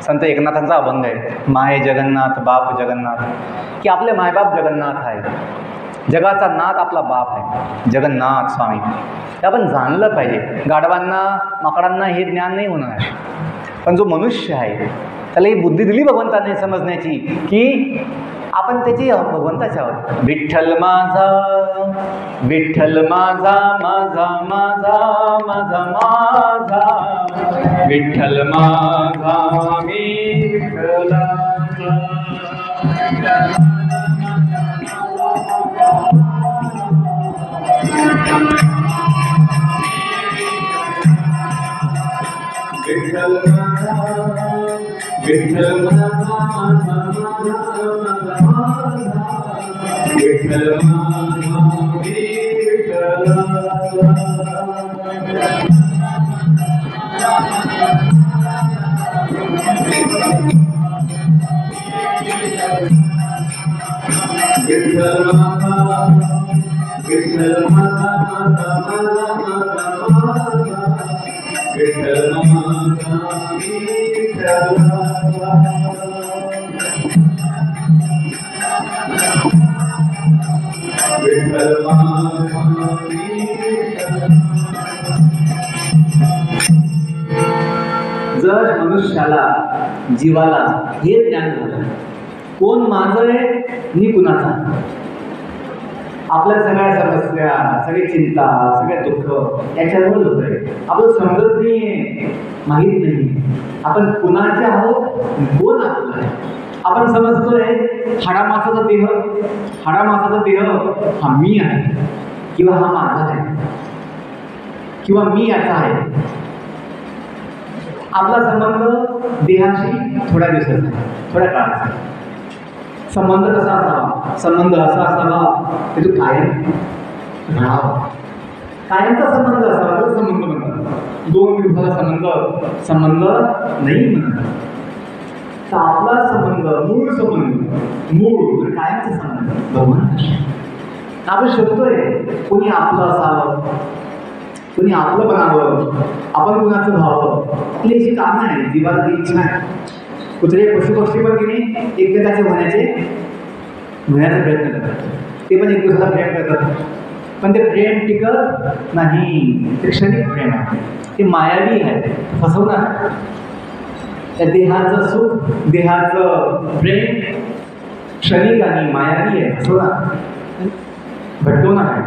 संत एकनाथांचा अभंग आहे, माय जगन्नाथ बाप जगन्नाथ. की आपले मायबाप जगन्नाथ आहे, जगाचा नाथ आपला बाप आहे, जगन्नाथ स्वामी. हे आपण जाणलं पाहिजे. गाढवांना, माकडांना हे ज्ञान नाही होणार, पण जो मनुष्य आहे त्याला ही बुद्धी दिली भगवंताने समजण्याची की आपण त्याची भगवंताच्या आहोत. विठ्ठल माझा, विठ्ठल माझा, माझा माझा माझा माझा, विठ्ठल माझा मी विठ्ठलाचा. विठ्ठल विठ्ठल विठ्ठल जर मनुष्याला, जीवाला हे ज्ञान झालं कोण माझं आहे मी कुणाचा, आपल्या सगळ्या समस्या, सगळी चिंता, सगळ्या दुःख याच्यावर होत आहे. आपलं समजत नाही, माहीत नाही आपण कुणाचे आहोत, कोण आपलं आहे. आपण समजतोय हाडामासाचा देह, हाडामासाचा देह हा मी आहे किंवा हा माझा आहे किंवा मी याचा आहे. आपला संबंध देहाशी थोड्या दिवसाचा आहे, थोड्या काळाचा. संबंध कसा असावा, संबंध असा असावा की तो कायम राहावा, कायमचा संबंध असावा तर संबंध म्हणतात. 2 दिवसाचा संबंध नाही म्हणत. तर आपला संबंध, मूळ कायमचा संबंध भगवंताशी. आपण शोधतोय कोणी आपलं असावं, कोणी आपलं बनावं, आपण कुणाचं व्हावं. आपली अशी कामं आहे, जीवाला ती इच्छा आहे. कुत्रे पशुपक्षी पण की नाही एकमेकाचे होण्याचा प्रयत्न करतात. ते पण एक दुसऱ्याला प्रेम करतात, पण ते प्रेम टिकत नाही. ते क्षणिक प्रेम आहे, ते मायावी आहे, फसवणार. त्या देहाचं सुख, देहाचं प्रेम क्षणिक आणि मायावी आहे, फसवणार, भटकवणार आहे.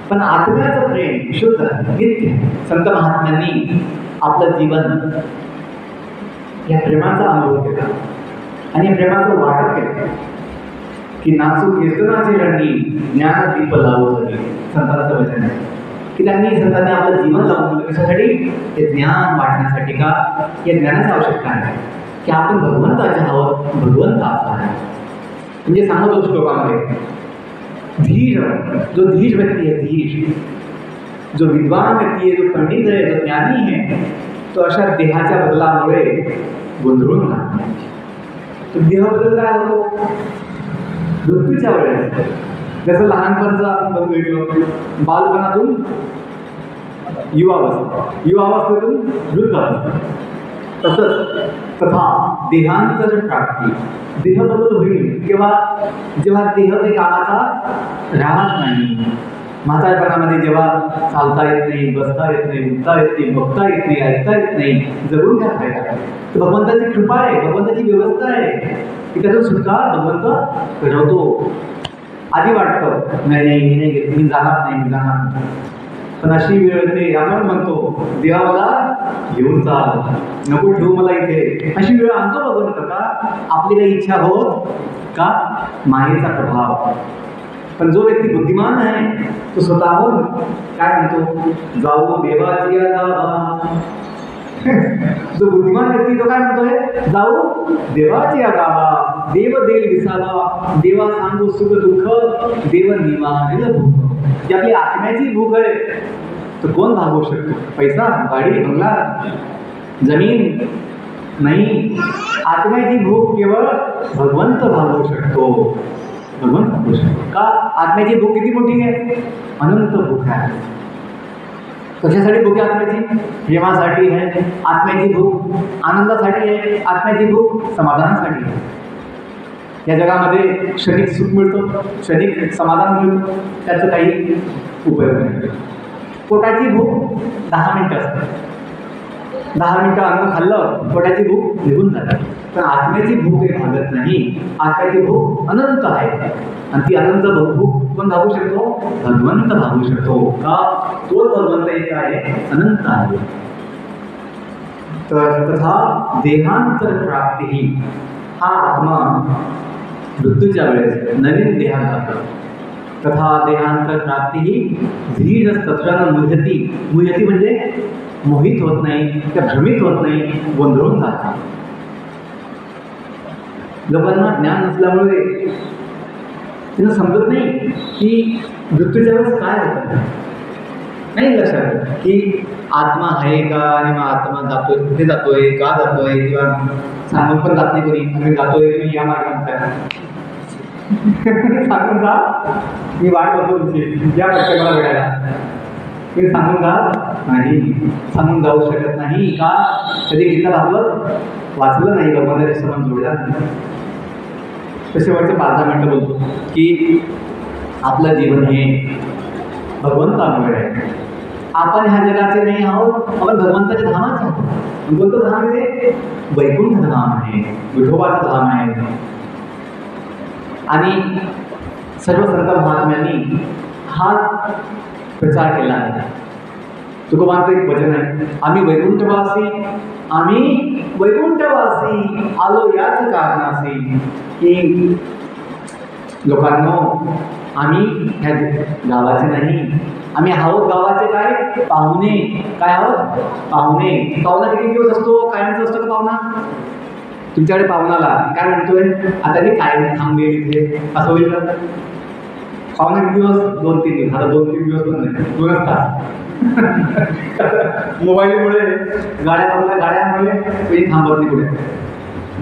पण आत्म्याचं प्रेम शुद्ध नित्य. संत महात्म्यांनी आपलं जीवन या प्रेमाचा अनुभव केला आणि या प्रेमाचं वाटप केलं की नाचू कीर्तनाची रंगी ज्ञान दीप लावू झाली. संतांचं वचन आहे की संतांनी आपलं जीवन लावून दिलं कशासाठी? हे ज्ञान वाटण्यासाठी. का? या ज्ञानाची आवश्यकता आहे की आपण भगवंताच्या हवं, भगवंत आपला आहे. म्हणजे सांगतो श्लोकामध्ये, धीर, जो धीर व्यक्ती आहे, धीर जो विद्वान व्यक्ती आहे, जो पंडित आहे, जो ज्ञानी आहे, तो अशा देहाच्या बदलामुळे गोंधळून राहतो. तो देह बदल काय होतो? मृत्यूच्या वेळेस. जसं लहानपणचं आपण बघितलं, बालपणातून युवावस्थेतून वृद्धावस्था, तसंच तथा देहांतर प्राप्ती. देह बदल होईल जेव्हा देह ते कामाचा राहत नाही. म्हातारपणामध्ये जेव्हा चालता येत नाही, बसता येत नाही, उठता येत नाही, बघता येत नाही, ऐकता येत नाही, जगून काय फायदा? तर भगवंताची कृपा आहे, भगवंताची व्यवस्था आहे की त्यातून सुटका भगवंत घडवतो. आधी वाटतं नाही मी जाणार नाही, पण अशी वेळ येते आपण म्हणतो देवा मला घेऊन चाल, नको ठेवू मला इथे. अशी वेळ आणतो भगवंत. का? आपली काही इच्छा होत का? मायेचा प्रभाव. पण जो व्यक्ती बुद्धिमान आहे तो स्वतःहून काय म्हणतो? जाऊ देवाची गावा. जो बुद्धिमान व्यक्ती तो काय म्हणतोय? जाऊ देवाची गावा, देव देईल विसावा, देवा सांगू सुख दुःख, देव निवारेल भूक. जी आपली आत्म्याची भूक आहे तर कोण भागवू शकतो? पैसा, गाडी, बंगला, जमीन नाही. आत्म्याची भूक केवळ भगवंत भागवू शकतो. भगवंत भागवू शकतो. का? आत्म्याची भूक किती मोठी आहे? अनंत भूक आहे. कशासाठी भूक आहे आत्म्याची? प्रेमासाठी आहे आत्म्याची भूक, आनंदासाठी आहे आत्म्याची भूक, समाधानासाठी आहे. या जगामध्ये क्षणिक सुख मिळतं, क्षणिक समाधान मिळतं, त्याचं काही उपयोग नाही. पोटाची भूक 10 मिनिटं असते, 10 मिनिटं अन्न खाल्लं पोटाची भूक निघून जाते. पण आत्म्याची भूक हे भागत नाही. आत्म्याची भूक अनंत आहे आणि ती अनंत भूक कोण भागू शकतो? भगवंत भागू शकतो. का? तो भगवंत एक आहे, अनंत आहे. तर तथा देहांतर प्राप्ती, हा आत्मा मृत्यूच्या वेळेस नवीन देहात जातो. तथा देहांतर प्राप्ती धीर तत्र मुह्यती. मुह्यती म्हणजे मोहित होत नाही, त्या भ्रमित होत नाही, गोंधळून जातात. लोकांना ज्ञान नसल्यामुळे त्यांना समजत नाही की मृत्यूच्या वेळेस काय होतं. नाही लक्षात की आत्मा आहे का, आणि मग आत्मा जातोय, कुठे जातोय, का जातोय, किंवा सांगून पण जात नाही कोणी. आम्ही जातोय, तुम्ही या मार्गाने सांगून जा, मी वाट बघतो तुमची, या पक्षाला मला भेटायला. तुम्ही सांगून जा नाही, सांगून जाऊ शकत नाही. का? कधी गीता भागवत वाचलं नाही, भगवंताच्या संबंध जोडला नाही. तसे वरचे 5-10 मिनिटं बोलतो की आपलं जीवन हे भगवंतामुळे आहे. आपण ह्या जगाचे नाही आहोत, आपण भगवंताच्या धामाचे आहोत. कोणतं धाम आहे ते? वैकुंठ धाम आहे, विठोबाचं धाम आहे. आणि सर्व संत महात्म्यांनी हा प्रचार केला आहे. तुकोबांचं एक वचन आहे, आम्ही वैकुंठवासी आलो याच कारणासी. की लोकांनो, आम्ही ह्या गावाचे नाही, आम्ही आहोत गावाचे काय? पाहुणे. काय आहोत? पाहुणे. पाहुणा किती दिवस असतो? कायमचा असतो का पाहुणा? तुमच्याकडे पाहुणाला काय म्हणतोय? आता मी कायम थांबेल इथे, असं होईल का? पाहुणा किती दिवस? 2-3 दिवस. आता 2-3 दिवस पण नाही, 2 तास. मोबाईलमुळे गाड्यामुळे कोणी थांबत नाही पुढे.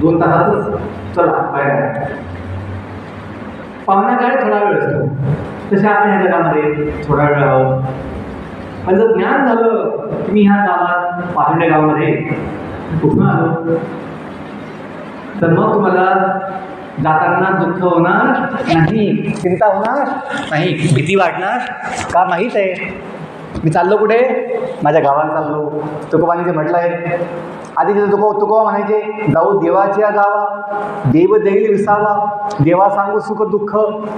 2 तासातच चला बाहेर. पाहुणा काय थोडा वेळ असतो, तसे आपण ह्या जगामध्ये थोडा वेळ आहोत. पण जर ज्ञान झालं की मी ह्या गावात पातोंडे गावामध्ये कुठून आलो, तर मग तुम्हाला जाताना दुःख होणार नाही, चिंता होणार नाही, भीती वाटणार. का माहीत आहे मी चाललो कुठे, माझ्या गावाला चाललो. तुकोबांनी जे म्हटलं आहे, आधीचे तुकोबा म्हणायचे, जाऊ देवाच्या गावा, देव देईल विसावा, देवा सांगू सुख दुःख,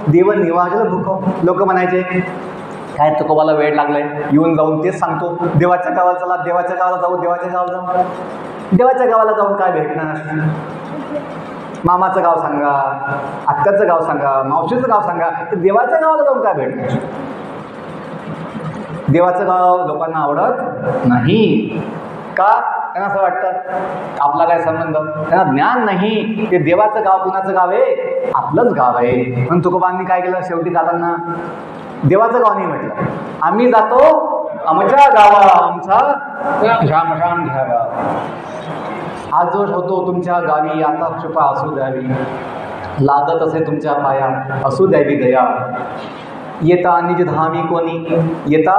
देव निवाजल भूक. लोक म्हणायचे काय तुकोबाला वेळ लागलाय, येऊन जाऊन तेच सांगतो, देवाच्या गावाला चला, देवाच्या गावाला जाऊ, देवाच्या गावाला जाऊ. देवाच्या गावाला जाऊन काय भेटणार? मामाचं गाव सांगा, आत्याचं गाव सांगा, मावशीचं गाव सांगा, तर देवाच्या गावाला जाऊन काय भेटणार? देवाचं गाव लोकांना आवडत नाही. का? त्यांना असं वाटतं आपला काय संबंध, त्यांना ज्ञान नाही ते देवाचं गाव कुणाचं गाव आहे, आपलंच गाव आहे. म्हणून तुकोबांनी काय केलं, शेवटी जाताना देवाचं गाव नाही म्हटलं, आम्ही जातो आमच्या गावा, आमचा राम राम घ्यावा. आज जो होतो तुमच्या गावी, आता कृपा असू द्यावी, लागत असे तुमच्या पाया, असू द्यावी दया. येता निज धामी कोणी, येता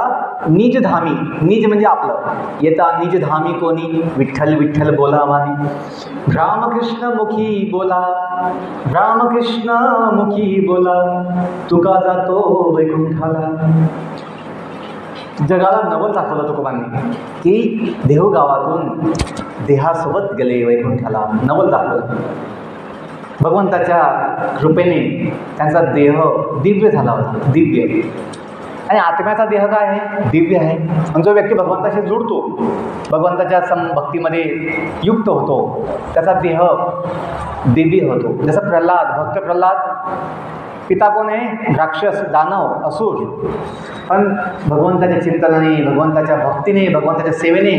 निज धामी, निज म्हणजे आपलं, येता निज धामी कोणी, विठ्ठल विठ्ठल बोलावानी. रामकृष्ण मुखी बोला, रामकृष्ण मुखी बोला, तुका जातो वैकुंठाला. जगाला नवल दाखवलं तुकोबांनी की देहगावातून देहासोबत गेले वैकुंठाला, नवल दाखवलं. भगवंताच्या कृपेने त्यांचा देह दिव्य झाला होता, दिव्य. आणि आत्म्याचा देह काय आहे, दिव्य आहे. आणि जो व्यक्ती भगवंताशी जुडतो, भगवंताच्या भक्तीमध्ये युक्त होतो, त्याचा देह दिव्य होतो. जसं प्रल्हाद, भक्त प्रल्हाद, पिता कोण आहे, राक्षस, दानव, असुर, पण भगवंताच्या चिंतनाने, भगवंताच्या भक्तीने, भगवंताच्या सेवेने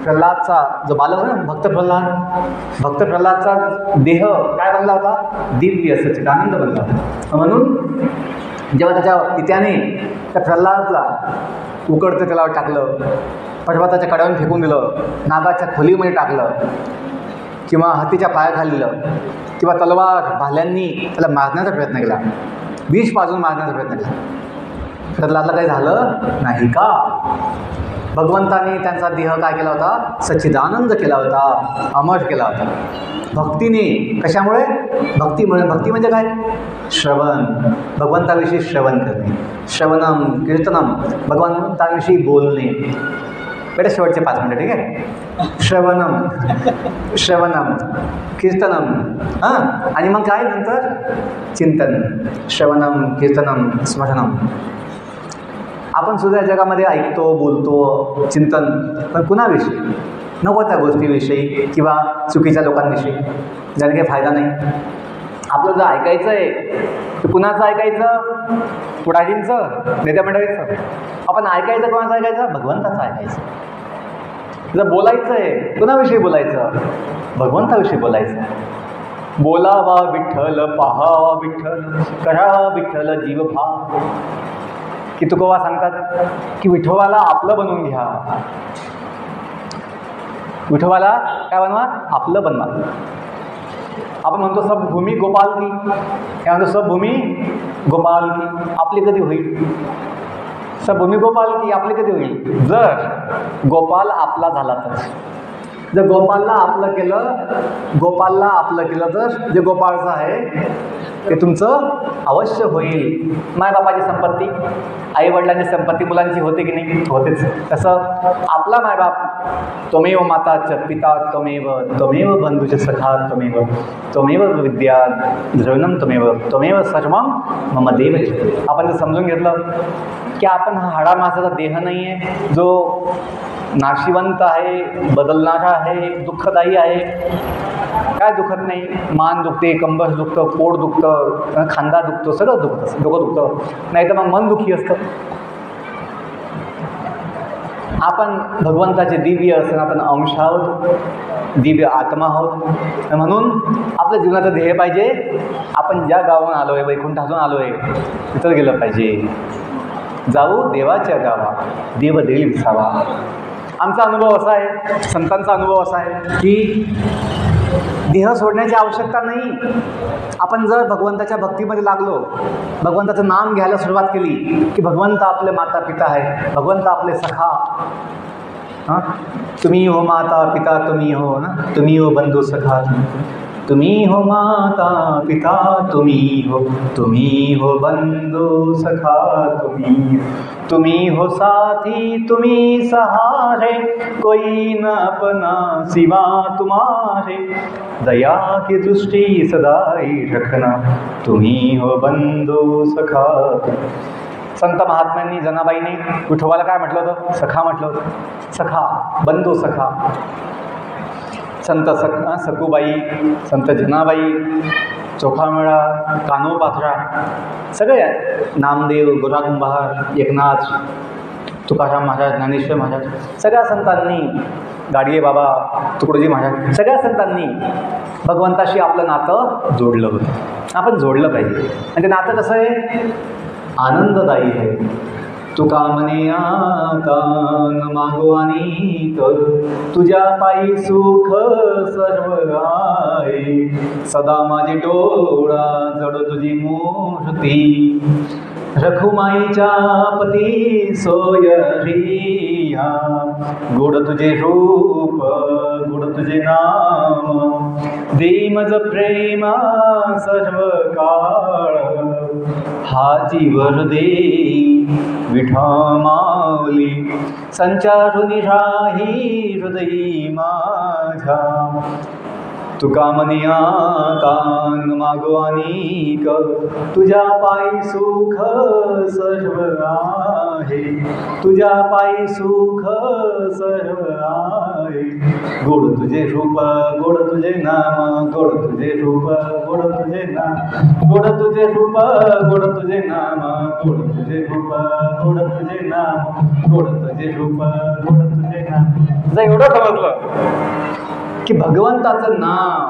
प्रल्हादचा जो बालक ना, भक्त प्रल्हादचा देह काय बनला होता, दिव्य सच्चिदानंद बनला होता. म्हणून जेव्हा त्याच्या पित्याने त्या प्रल्हादला उकडतं त्याला टाकलं, पर्वताच्या कड्यावरून फेकून दिलं, नागाच्या खोलीमध्ये टाकलं, किंवा हत्तीच्या पायाखाली दिलं, किंवा तलवार भाल्यांनी त्याला मारण्याचा प्रयत्न केला, विष पाजून मारण्याचा प्रयत्न केला, प्रल्हादला काही झालं नाही का? भगवंताने त्यांचा देह काय केला होता, सच्चिदानंद केला होता, अमर केला होता भक्तीने. कशामुळे? भक्तीमुळे. भक्ती म्हणजे काय? श्रवण, भगवंताविषयी श्रवण करणे, श्रवणम कीर्तनम, भगवंताविषयी बोलणे. बेटा शेवटचे 5 मिनिटं, ठीक आहे. श्रवणम कीर्तनम, हां, आणि मग काय नंतर चिंतन, श्रवणम कीर्तनम स्मरणम. आपण सुद्धा या जगामध्ये ऐकतो, बोलतो, चिंतन, पण कुणाविषयी? नको त्या गोष्टीविषयी किंवा चुकीच्या लोकांविषयी, ज्याने काही फायदा नाही. आपलं जर ऐकायचं आहे तर कुणाचं ऐकायचं? पुढारींचं, नेत्या मंडळीचं. आपण ऐकायचं कोणाचं ऐकायचं? भगवंताचं ऐकायचं. जर बोलायचं आहे, कुणाविषयी बोलायचं? भगवंताविषयी बोलायचं. बोलावा विठ्ठल, पाहावा विठ्ठल, करावा विठ्ठल जीव भाव. की तुकोबा सांगतात की विठोबाला आपलं बनवून घ्या. विठोबाला काय बनवा? आपलं बनवा. आपण म्हणतो सब भूमी गोपाल की, काय म्हणतो? सब भूमी गोपाल की. आपली कधी होईल? सब भूमी गोपाल की आपली कधी होईल? जर गोपाल आपला झाला तर. जर गोपालला आपलं केलं तर जे गोपाळचं आहे ते तुमचं अवश्य होईल. मायबापाची संपत्ती, आईवडिलांची संपत्ती मुलांची होते की नाही? होतेच. तसं आपला मायबाप, त्वमेव माता च पिता त्वमेव बंधूच सखा त्वमेव विद्या द्रविणम त्वमेव सर्वम मम देव. आपण जर समजून घेतलं की आपण हा हाडा मासाचा देह नाही आहे, जो नाशिवंत आहे, बदलणारा आहे, दुःखदायी आहे. काय दुखत नाही? मान दुखते, कंबर दुखतं, पोट दुखतं, खांदा दुखतो, सगळं दुखतं, डोकं दुखतं, नाही तर मग मन दुःखी असतं. आपण भगवंताचे दिव्य सनातन अंश आहोत, दिव्य आत्मा आहोत. म्हणून आपल्या जीवनाचं ध्येय पाहिजे, आपण ज्या गावाहून आलो आहे, वैकुंठातून आलो आहे, तिथं गेलं पाहिजे. जाऊ देवाच्या गावा, देव देईल विसावा. आमचा अनुभव असा आहे, संतांचा अनुभव असा आहे की देह सोडण्याची आवश्यकता नाही. आपण जर भगवंताच्या भक्तीमध्ये लागलो, भगवंताचं नाम घ्यायला सुरुवात केली की भगवंत आपले माता पिता आहे, भगवंत आपले सखा. हां, तुम्ही हो माता पिता, तुम्ही हो ना, तुम्ही हो बंधू सखा, तुम्ही हो माता पिता, तुम्ही हो बंधू सखा, तुम्ही हो साथी, तुम्ही सहारे, कोई न अपना सिवा तुम्हारे, दया की दृष्टि सदाई रखना, तुम्ही हो बंधू सखा. संत महात्म्यांनी, जनाबाईंनी विठोबाला काय म्हटलं होतं? सखा म्हटलं होतं. सखा, बंधू सखा. संत सखूबाई, संत जनाबाई, चोखामेळा, कानोपात्रा, सगळे नामदेव, गोरा कुंभार, एकनाथ, तुकाराम महाराज, ज्ञानेश्वर महाराज, सगळ्या संतांनी, गाडगे बाबा, तुकडोजी महाराज, सगळ्या संतांनी भगवंताशी आपलं नातं जोडलं होतं. आपण जोडलं पाहिजे. आणि ते नातं कसं आहे? आनंददायी आहे. तुका म्हणे आता न मागो अनेक, तुझ्या पायी सुख सर्व आहे, सदा माझे डोळा जड तुझी मूर्ती, रखुमाईच्या पती सोय रिया, गोड तुझे रूप, गोड तुझे नाम, देई मज प्रेमा सर्व काळ, हाची वर देई विठा माऊली, संचारून राही हृदयी माझ्या, तुका म्हणे आता न मागो अनेक, तुझ्या पायी सुख सर्व आहे, तुझ्या पायी सुख सर्व आहे, गोड तुझे रूप, गोड तुझे नाम, गोड तुझे रूप, गोड तुझे नाम, गोड तुझे रूप, गोड तुझे नाम, गोड तुझे रूप, गोड तुझे नाम, गोड तुझे रूप, गोड तुझे नाम. जर एवढं समजलं की भगवंताचं नाम,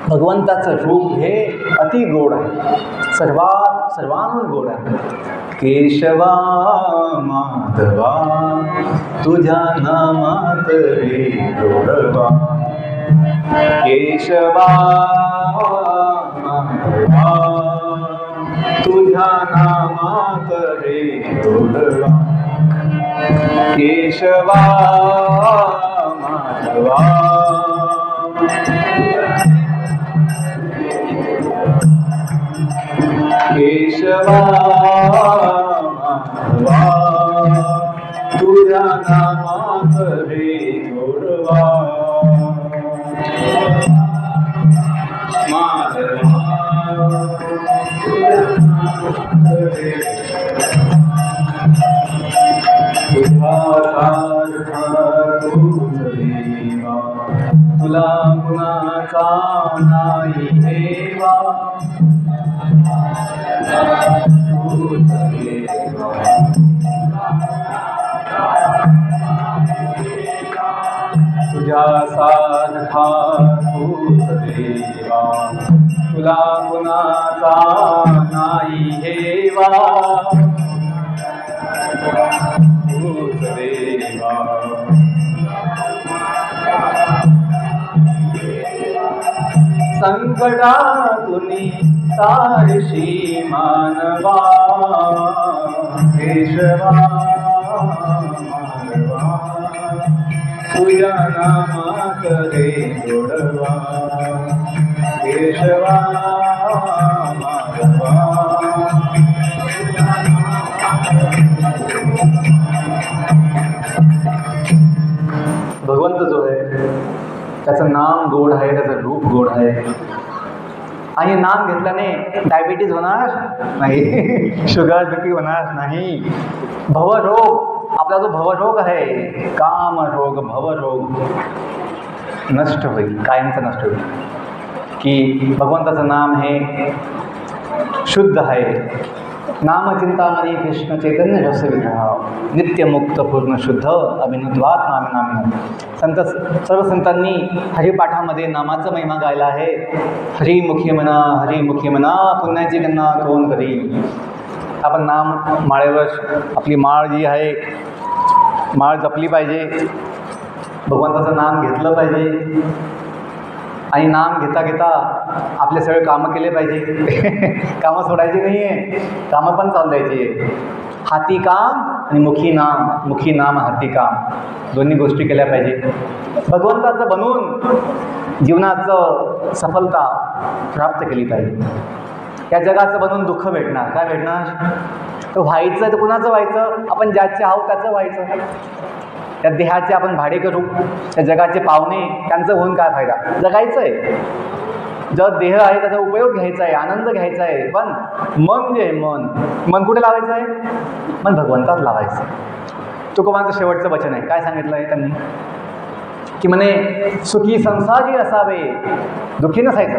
भगवंताचं रूप हे अति गोड आहे, सर्वांहून गोड आहे. केशवा माधवा तुझ्या नामात रे गोडवा, केशवा माधवा तुझ्या नामात रे गोडवा, केशवा माधवा केशवा माधवा तुझ्या नामात रे गोडवा, माधवा तुला गुणाचा नाही हेवा, तुझ्या सारखा तूच देवा, तुला गुणाचा नाही हेवा, तूच देवा. संकटातून तारशी मानवा, केशवा माधवा तुझ्या नामात रे गोडवा, केशवा माधवा. भगवंत जो आहे त्याचं नाम गोड आहे, त्याचं रूप गोड आहे. आणि नाम घेतल्याने डायबिटीज होणार नाही, शुगर बीपी होणार नाही. भवरोग, आपला जो भवरोग आहे, कामरोग, भवरोग नष्ट होईल, कायमचं नष्ट होईल. की भगवंताचं नाम हे शुद्ध आहे. नामचिंतामणी कृष्ण चैतन्य रस विग्रह, नित्यमुक्त पूर्ण शुद्ध अभिनत्वात नामे नामे. सर्व संतांनी हरिपाठामध्ये नामाचा महिमा गायला आहे. हरिमुखी म्हणा, हरिमुखी म्हणा, पुण्याची गणना कोण करी. आपण नाम माळेवर आपली माळ जी आहे माळ जपली पाहिजे, भगवंताचं नाम घेतलं पाहिजे आणि नाम घेता घेता आपले सगळे कामं केले पाहिजे. कामं सोडायची नाही आहे, कामं पण चालू द्यायची आहे. हाती काम आणि मुखी नाम हाती काम, दोन्ही गोष्टी केल्या पाहिजे. भगवंताचं बनवून जीवनाचं सफलता प्राप्त केली पाहिजे. या जगाचं बनवून दुःख भेटणार, काय भेटणार? तर व्हायचं तर कुणाचं व्हायचं? आपण ज्याचे आहोत त्याचं व्हायचं. त्या देहाचे आपण भाडे करू, त्या जगाचे पाहुणे, त्यांचं होऊन काय फायदा? जगायचं आहे, जर देह आहे त्याचा उपयोग घ्यायचा आहे, आनंद घ्यायचा आहे. पण मन जे मन कुठे लावायचं आहे? मन भगवंतात लावायचं. तुकोबांचं शेवटचं वचन आहे, काय सांगितलं आहे त्यांनी? की म्हणे सुखी संसारी असावे, दुःखी नसायचं.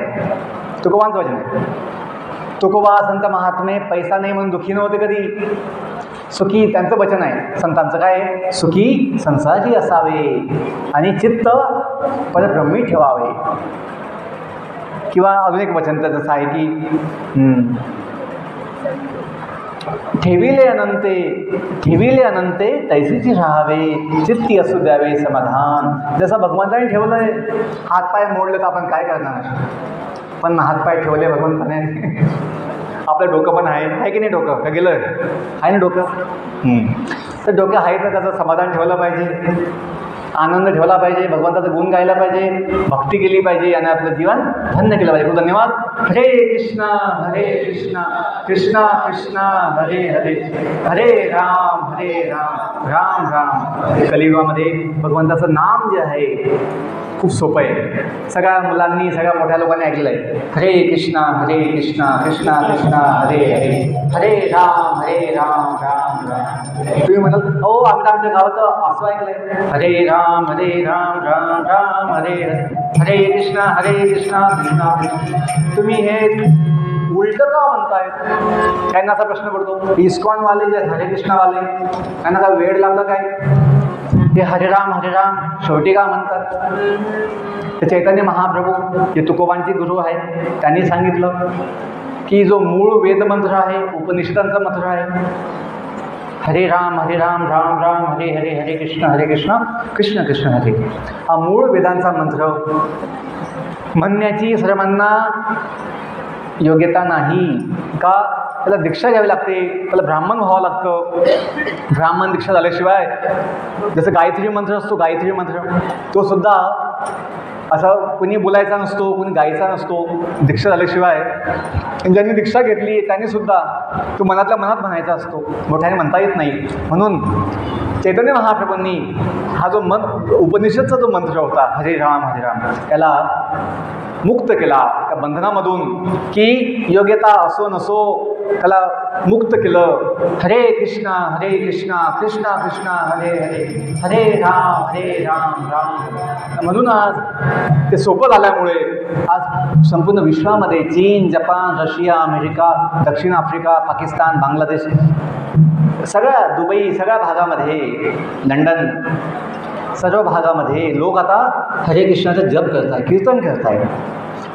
तुकोबांचं वचन आहे. तुकोबा संत महात्मे पैसा नाही म्हणून दुःखी नव्हते कधी. सुखी त्यांचं वचन आहे संतांचं, काय? सुखी संसारी असावे आणि चित्त परब्रह्मी ठेवावे. किंवा अजून एक वचन त्याचं असं आहे की ठेविले अनंते तैसीची राहावे, चित्ती असू द्यावे समाधान. जसं भगवंताने ठेवलं आहे, हातपाय मोडले तर आपण काय करणार? पण हातपाय ठेवले भगवंताने. आपलं डोकं पण आहे की नाही? डोकं का गेलं आहे ना डोकं? तर डोकं आहे तर त्याचं समाधान ठेवलं पाहिजे, आनंद ठेवला पाहिजे, भगवंताचं गुण गायला पाहिजे, भक्ती केली पाहिजे आणि आपलं जीवन धन्य केलं पाहिजे. खूप धन्यवाद. हरे कृष्णा कृष्णा कृष्णा हरे हरे, हरे राम राम राम. कलियुगामध्ये भगवंताचं नाम जे आहे खूप सोपं आहे. सगळ्या मुलांनी, सगळ्या मोठ्या लोकांनी ऐकलं आहे. हरे कृष्णा कृष्णा कृष्णा हरे हरे, हरे राम राम राम. तुम्ही म्हणाल हो आम्ही आमच्या गावात असं ऐकलंय, हरे राम राम राम हरे हरे, हरे कृष्णा कृष्णा कृष्णा. तुम्ही हे उलटं का म्हणताय? त्यांना असा प्रश्न पडतो. इस्कॉनवाले जे हरे कृष्णावाले, त्यांना काय वेळ लागला काय? ते हरिराम शेवटी का म्हणतात? तर चैतन्य महाप्रभू जे तुकोबांचे गुरु आहेत त्यांनी सांगितलं की जो मूळ वेदमंत्र आहे, उपनिषदांचा मंत्र आहे, हरे राम राम राम हरे हरे, हरे कृष्ण कृष्ण कृष्ण हरे, हा मूळ वेदांचा मंत्र म्हणण्याची सर्वांना योग्यता नाही. का? त्याला दीक्षा घ्यावी लागते, त्याला ब्राह्मण व्हावं लागतं. ब्राह्मण दीक्षा झाल्याशिवाय, जसं गायत्री मंत्र असतो, गायत्री मंत्र तो सुद्धा असं कुणी बोलायचा नसतो, कुणी गायचा नसतो. दीक्षा झाल्याशिवाय ज्यांनी दीक्षा घेतली त्यांनी सुद्धा तो मनातल्या मनात म्हणायचा असतो, मोठ्याने म्हणता येत नाही. म्हणून चैतन्य महाप्रभूंनी हा जो उपनिषदचा जो मंत्र होता हरे राम त्याला मुक्त केला त्या बंधनामधून, की योग्यता असो नसो त्याला मुक्त केलं. हरे कृष्णा कृष्णा कृष्णा हरे हरे, हरे राम राम. म्हणून आज ते सोपं झाल्यामुळे आज संपूर्ण विश्वामध्ये चीन, जपान, रशिया, अमेरिका, दक्षिण आफ्रिका, पाकिस्तान, बांगलादेश, सगळ्या दुबई, सगळ्या भागामध्ये, लंडन, सर्व भागामध्ये लोक आता हरे कृष्णाचं जप करत आहे, कीर्तन करत आहे.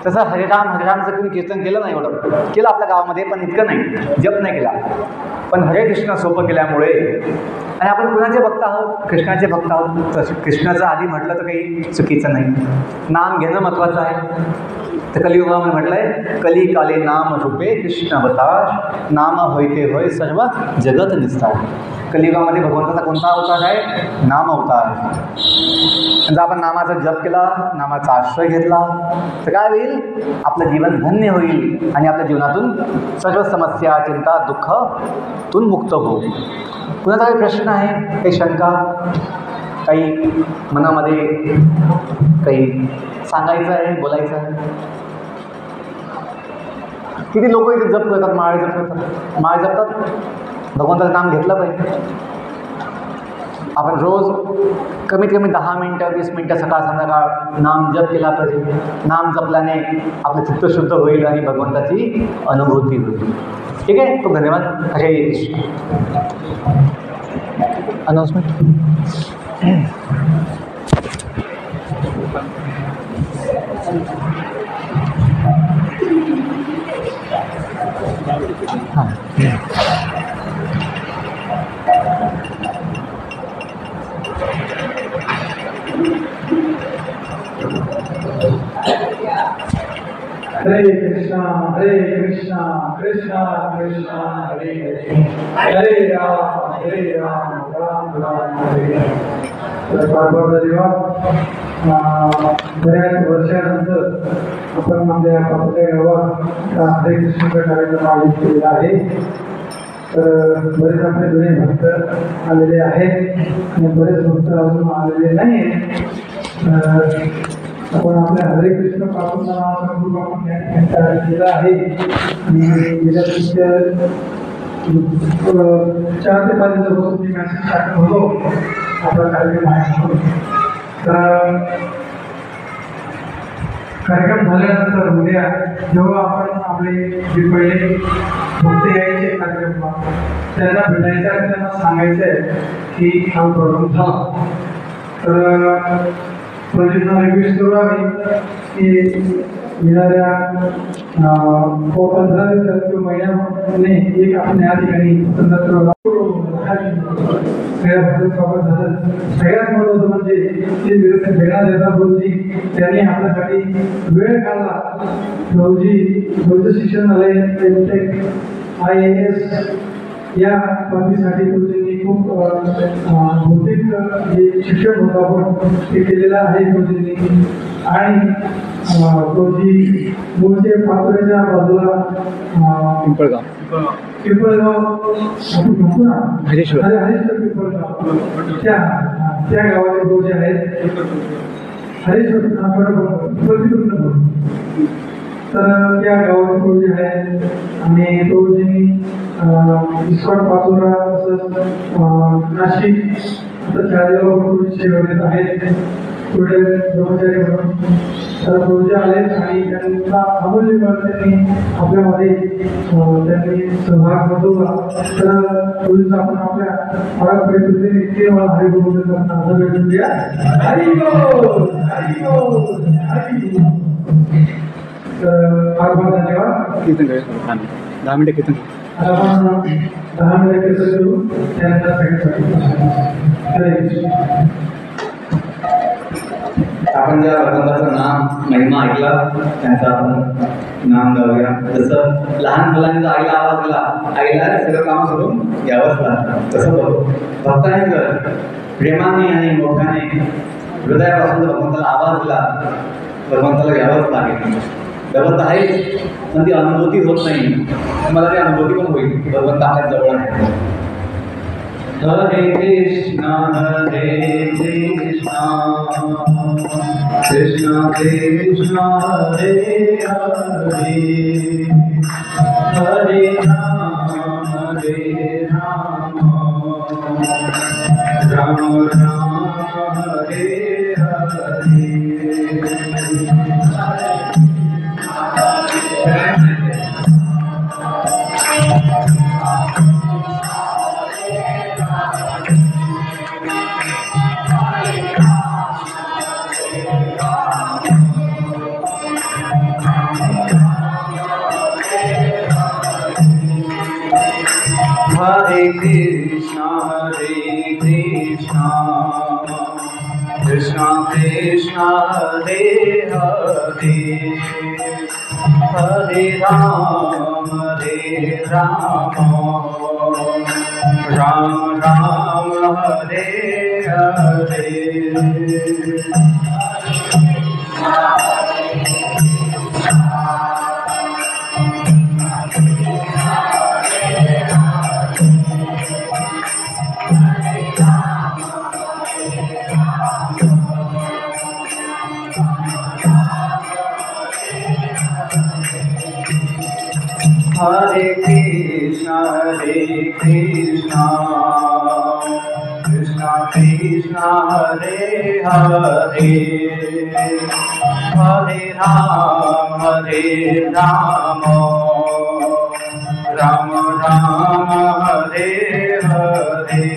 तसं हरिरामचं कोणी कीर्तन केलं नाही, एवढं केलं आपल्या गावामध्ये, पण इतकं नाही, जप नाही केला. पण हरे कृष्ण सोपं केल्यामुळे, आणि आपण कुणाचे भक्त आहोत? कृष्णाचे भक्त आहोत. तर कृष्णाचं आधी म्हटलं तर काही चुकीचं नाही. नाम घेणं महत्त्वाचं आहे. तर कलियुगामध्ये म्हटलं आहे, कली काले नाम रूपे कृष्ण अवतार, नाम होय होय सर्व जगत निस्तार. कलियुगामध्ये भगवंताचा कोणता अवतार आहे? नाम अवतार. जर आपण नामाचा जप केला, नामाचा आश्रय घेतला, तर काय होईल? आपलं जीवन धन्य होईल आणि आपल्या जीवनातून सर्व समस्या, चिंता, दुःखातून मुक्त होऊ. कुणाचा काही प्रश्न आहे, काही शंका, काही मनामध्ये काही सांगायचं आहे, बोलायचं आहे? किती लोक इथे जप करतात, माळ जपतात, भगवंताचं नाम घेतलं पाहिजे. आपण रोज कमीत कमी 10 मिनटं 20 मिनटं सकाळ संध्याकाळ नाम जप केला पाहिजे. नाम जपल्याने आपलं चित्त शुद्ध होईल आणि भगवंताची अनुभूती होईल. ठीक आहे, खूप धन्यवाद. हरे कृष्ण. अनाउन्समेंट. हां. हरे कृष्णा कृष्णा कृष्णा हरे हरे राम राम राम हरे हरे। बऱ्याच वर्षानंतर आपण आपल्या पापल्या गावात हरे कृष्णाचा कार्यक्रम आयोजित केलेला आहे। तर बरेच आपले जुने भक्त आलेले आहेत आणि बरेच भक्त अजून आलेले नाही। आपण आपल्या हरे कृष्ण पासून ग्रुप आपण तयार केला आहे आणि गेल्या 4 ते 5 दिवसापासून मी मेसेज टाकत होतो आपला कार्यक्रम आहे। तर कार्यक्रम झाल्यानंतर उद्या जेव्हा आपण आपले जे पहिले भक्त यायचे कार्यक्रमला त्यांना भेटायचं आणि त्यांना सांगायचं आहे की हा प्रोग्राम झाला। तर प्रोजेक्टना रिक्वेस्ट करू आम्ही की येणाऱ्या 15 दिवसात किंवा महिन्याने एक आपण या ठिकाणी सगळ्यात महत्त्वाचं म्हणजे भेटा गुरुजी त्यांनी आपल्यासाठी वेळ काढला। गुरुजी शिक्षण झालंय IAS या पदवीसाठी गुरुजींनी खूप भौतिक जे शिक्षण होतं आपण ते केलेलं आहे गुरुजींनी। आणि गुरुजी मूळचे पातोड्याच्या बाजूला पिंपळगाव आपण म्हणतो ना हरेश्वर पिंपळगाव त्या गावाचे गुरुजी आहेत। हरेश्वर तर त्या गावाचे गुरुजी आहेत आणि गुरुजींनी इस्कॉन पाचोरा तसंच नाशिक आता चाळीसगाव सेवा देत आहेत पुढे ब्रह्मचारी म्हणून। तर गुरुजी आलेत आणि त्यांचा अमूल्य वेळ त्यांनी आपल्यामध्ये त्यांनी सहभाग नोंदवला। तर गुरुजींचा आपण आपल्या परंपरेतून इतके वेळा हरी गुरुजींचा आपण अर्धा वेळ देऊया। हरी बोल हरी बोल हरी बोल। तर फार फार धन्यवाद। 10 मिनिटं कीर्तन आपण 10 मिनिटं कीर्तन करू त्यानंतर सगळ्यांसाठी हरे कृष्ण। आपण ज्या भगवंताचं नाम महिमा ऐकला त्यांचा आपण नाम गाऊया। जसं लहान मुलांनी जर आईला आवाज दिला आईला सगळं काम सोडून यावंच लागतं, तसं भक्ताने जर प्रेमाने आणि मोठ्याने हृदयापासून जर भगवंताला आवाज दिला भगवंताला घ्यावंच लागेल। भगवंत आहे पण ती अनुभूती होत नाही, मला ती अनुभूती पण होईल भगवंत आपल्या जवळ आहे। हरे कृष्णा कृष्ण कृष्ण हरे हरे हरे राम राम राम हरे हरे। हरे कृष्णा कृष्ण कृष्ण हरे हरे हरे राम राम राम हरे हरे। हरे Krishna Krishna Krishna Hare Hare Hare Ram Ram Ram Hare Hare.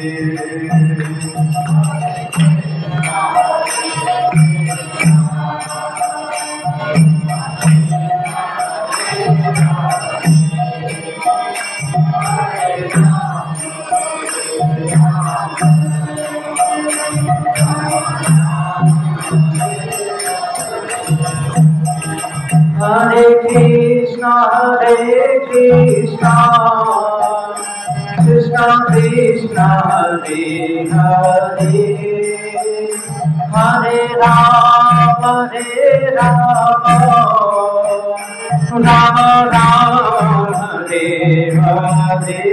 Hare Krishna, Krishna Krishna, Hare Hare, Hare Rama, Rama Rama, Hare Hare.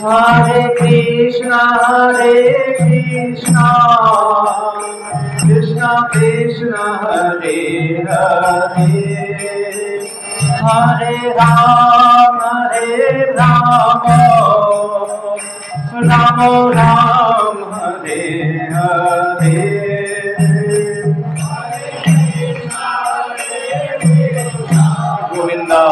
Hare Krishna, Krishna Krishna, Hare Hare, Hare Rama, Rama Rama, Hare Hare. Govinda.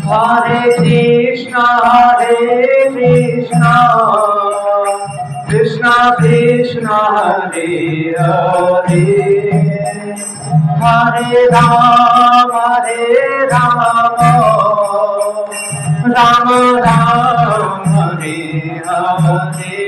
Hare Krishna, Krishna Krishna, Hare Hare, Hare Rama, Rama Rama, Hare Hare.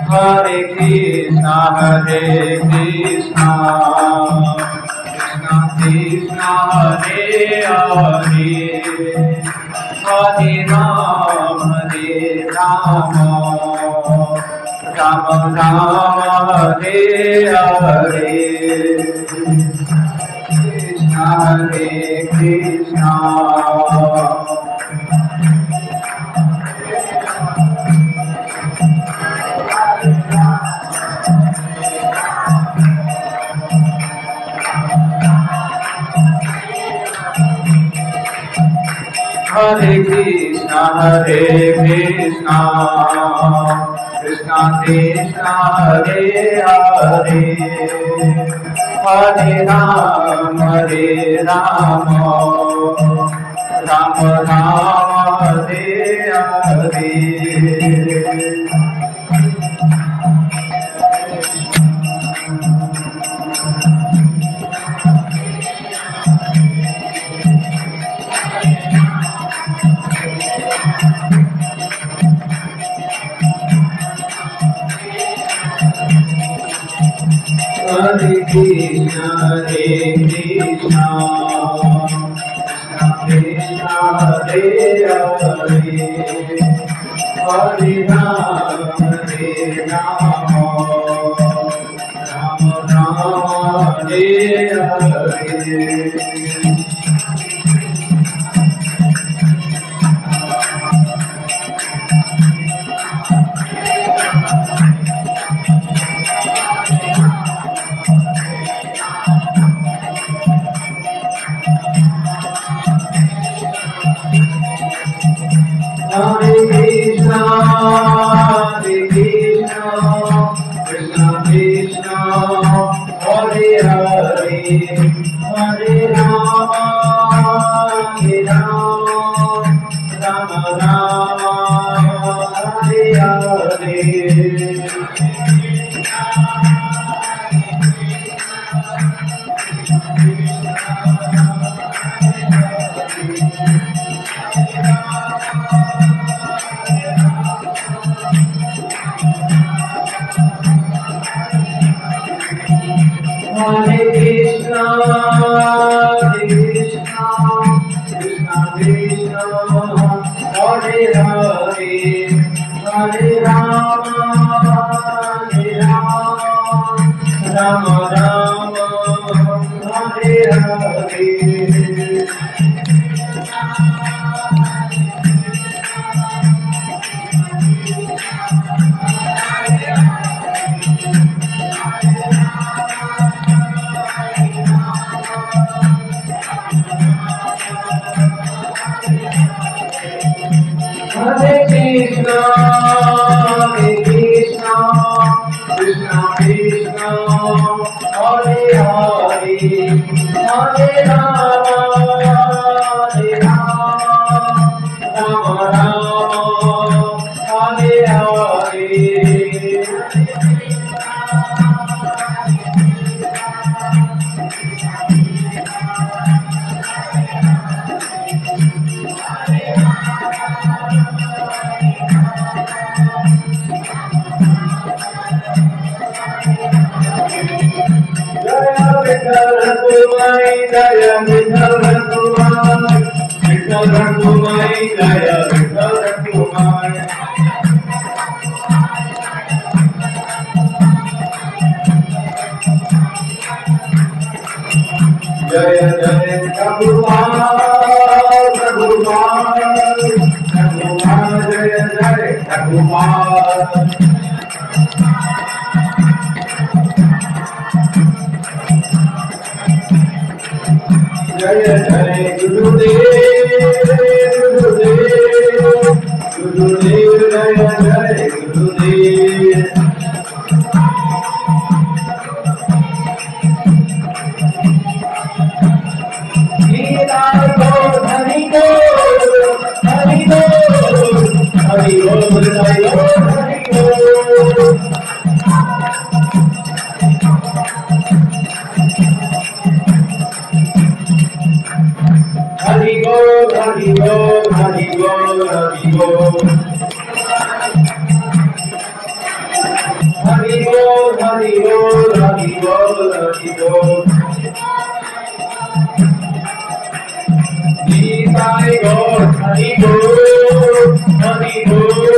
Hare Krishna, Krishna Krishna, Hare Hare, Hare Rama, Rama Rama, Hare Hare. Hare Krishna. Hare Krishna, Krishna Krishna, Hare Hare, Hare Rama, Rama Rama, Hare Hare. Hare Krishna, Krishna Krishna, Hare Hare, Hare Rama, Rama Rama, Hare Hare. Hare Krishna, Krishna Krishna, Hare Hare, Hare Rama, Rama Rama, Hare Hare. Hare Krishna, Krishna Krishna, Hare Hare, Hare Rama, Rama Rama, Hare Hare. Hare Krishna, Hare Krishna, Krishna Krishna, Hare Hare, Hare Rama, Hare Rama, Rama Rama, Hare Hare. Jaya Viఠal Raghumai, Jaya Viఠal Raghumai, Viఠal Raghumai, Jaya Viఠal Raghumai. Jaya Jaya Raghumai, Raghumai, Raghumai, Jaya Jaya Raghumai. Jaya Jaya Gurudev, Gurudev, Gurudev, Jaya Jaya Gurudev. Hari Bol, Hari Bol, Hari Bol, Hari Bol, Hari Bol, Hari Bol. Hari Bol, Hari Bol, Hari Bol, Hari Bol. Hari Bol, Hari Bol, Hari Bol, Hari Bol. Nitai Gaur, Hari Bol, Hari Bol,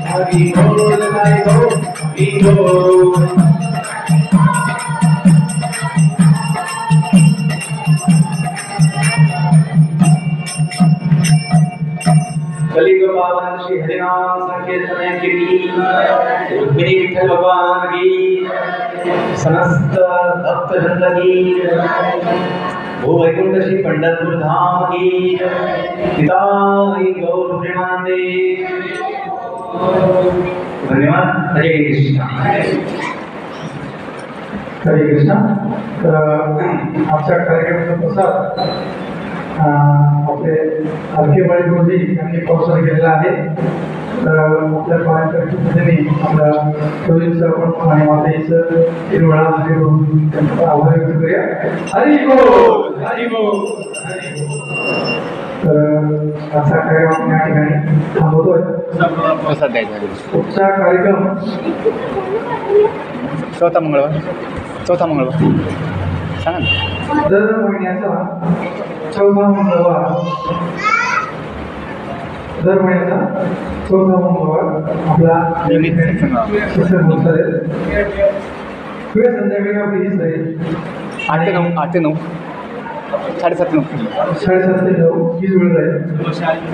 Hari Bol, Nitai Gaur, Hari Bol. कलियुग पावन श्री हरिनाम संकीर्तन की रुक्मिणी विठल भगवान की समस्त भक्त वृंद की भू वैकुंठ श्री पंढरपुर धाम की पितामही गौर प्रेमानंदे। धन्यवाद। हरे कृष्णा। हरे कृष्णा। तर आजच्या कार्यक्रमाचा प्रसार आपले अलकेबाई गुरुजी यांनी स्पॉन्सर केलेला आहे। तर आपल्या पालकांनी आपल्या टोळीचं पण आणि मातेचं हिरवळा हरी बोल त्यांचा आभार व्यक्त करूया। हरी बोल, हरी बोल, हरी बोल। तर आजचा कार्यक्रम आपण या ठिकाणी थांबवतोय। पुढचा कार्यक्रम चौथा मंगळवार सांगा ना। दर महिन्याचा चौथा मंगळवार आपला वेळ संध्याकाळी आपली हीच राहील 8 ते 9 साडेसात ते 9 हीच वेळ राहील।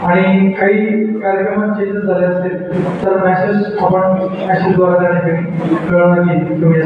आणि काही कार्यक्रम चेंजेस झाले असतील तर मेसेजद्वारे त्या ठिकाणी कळवणार की तुम्ही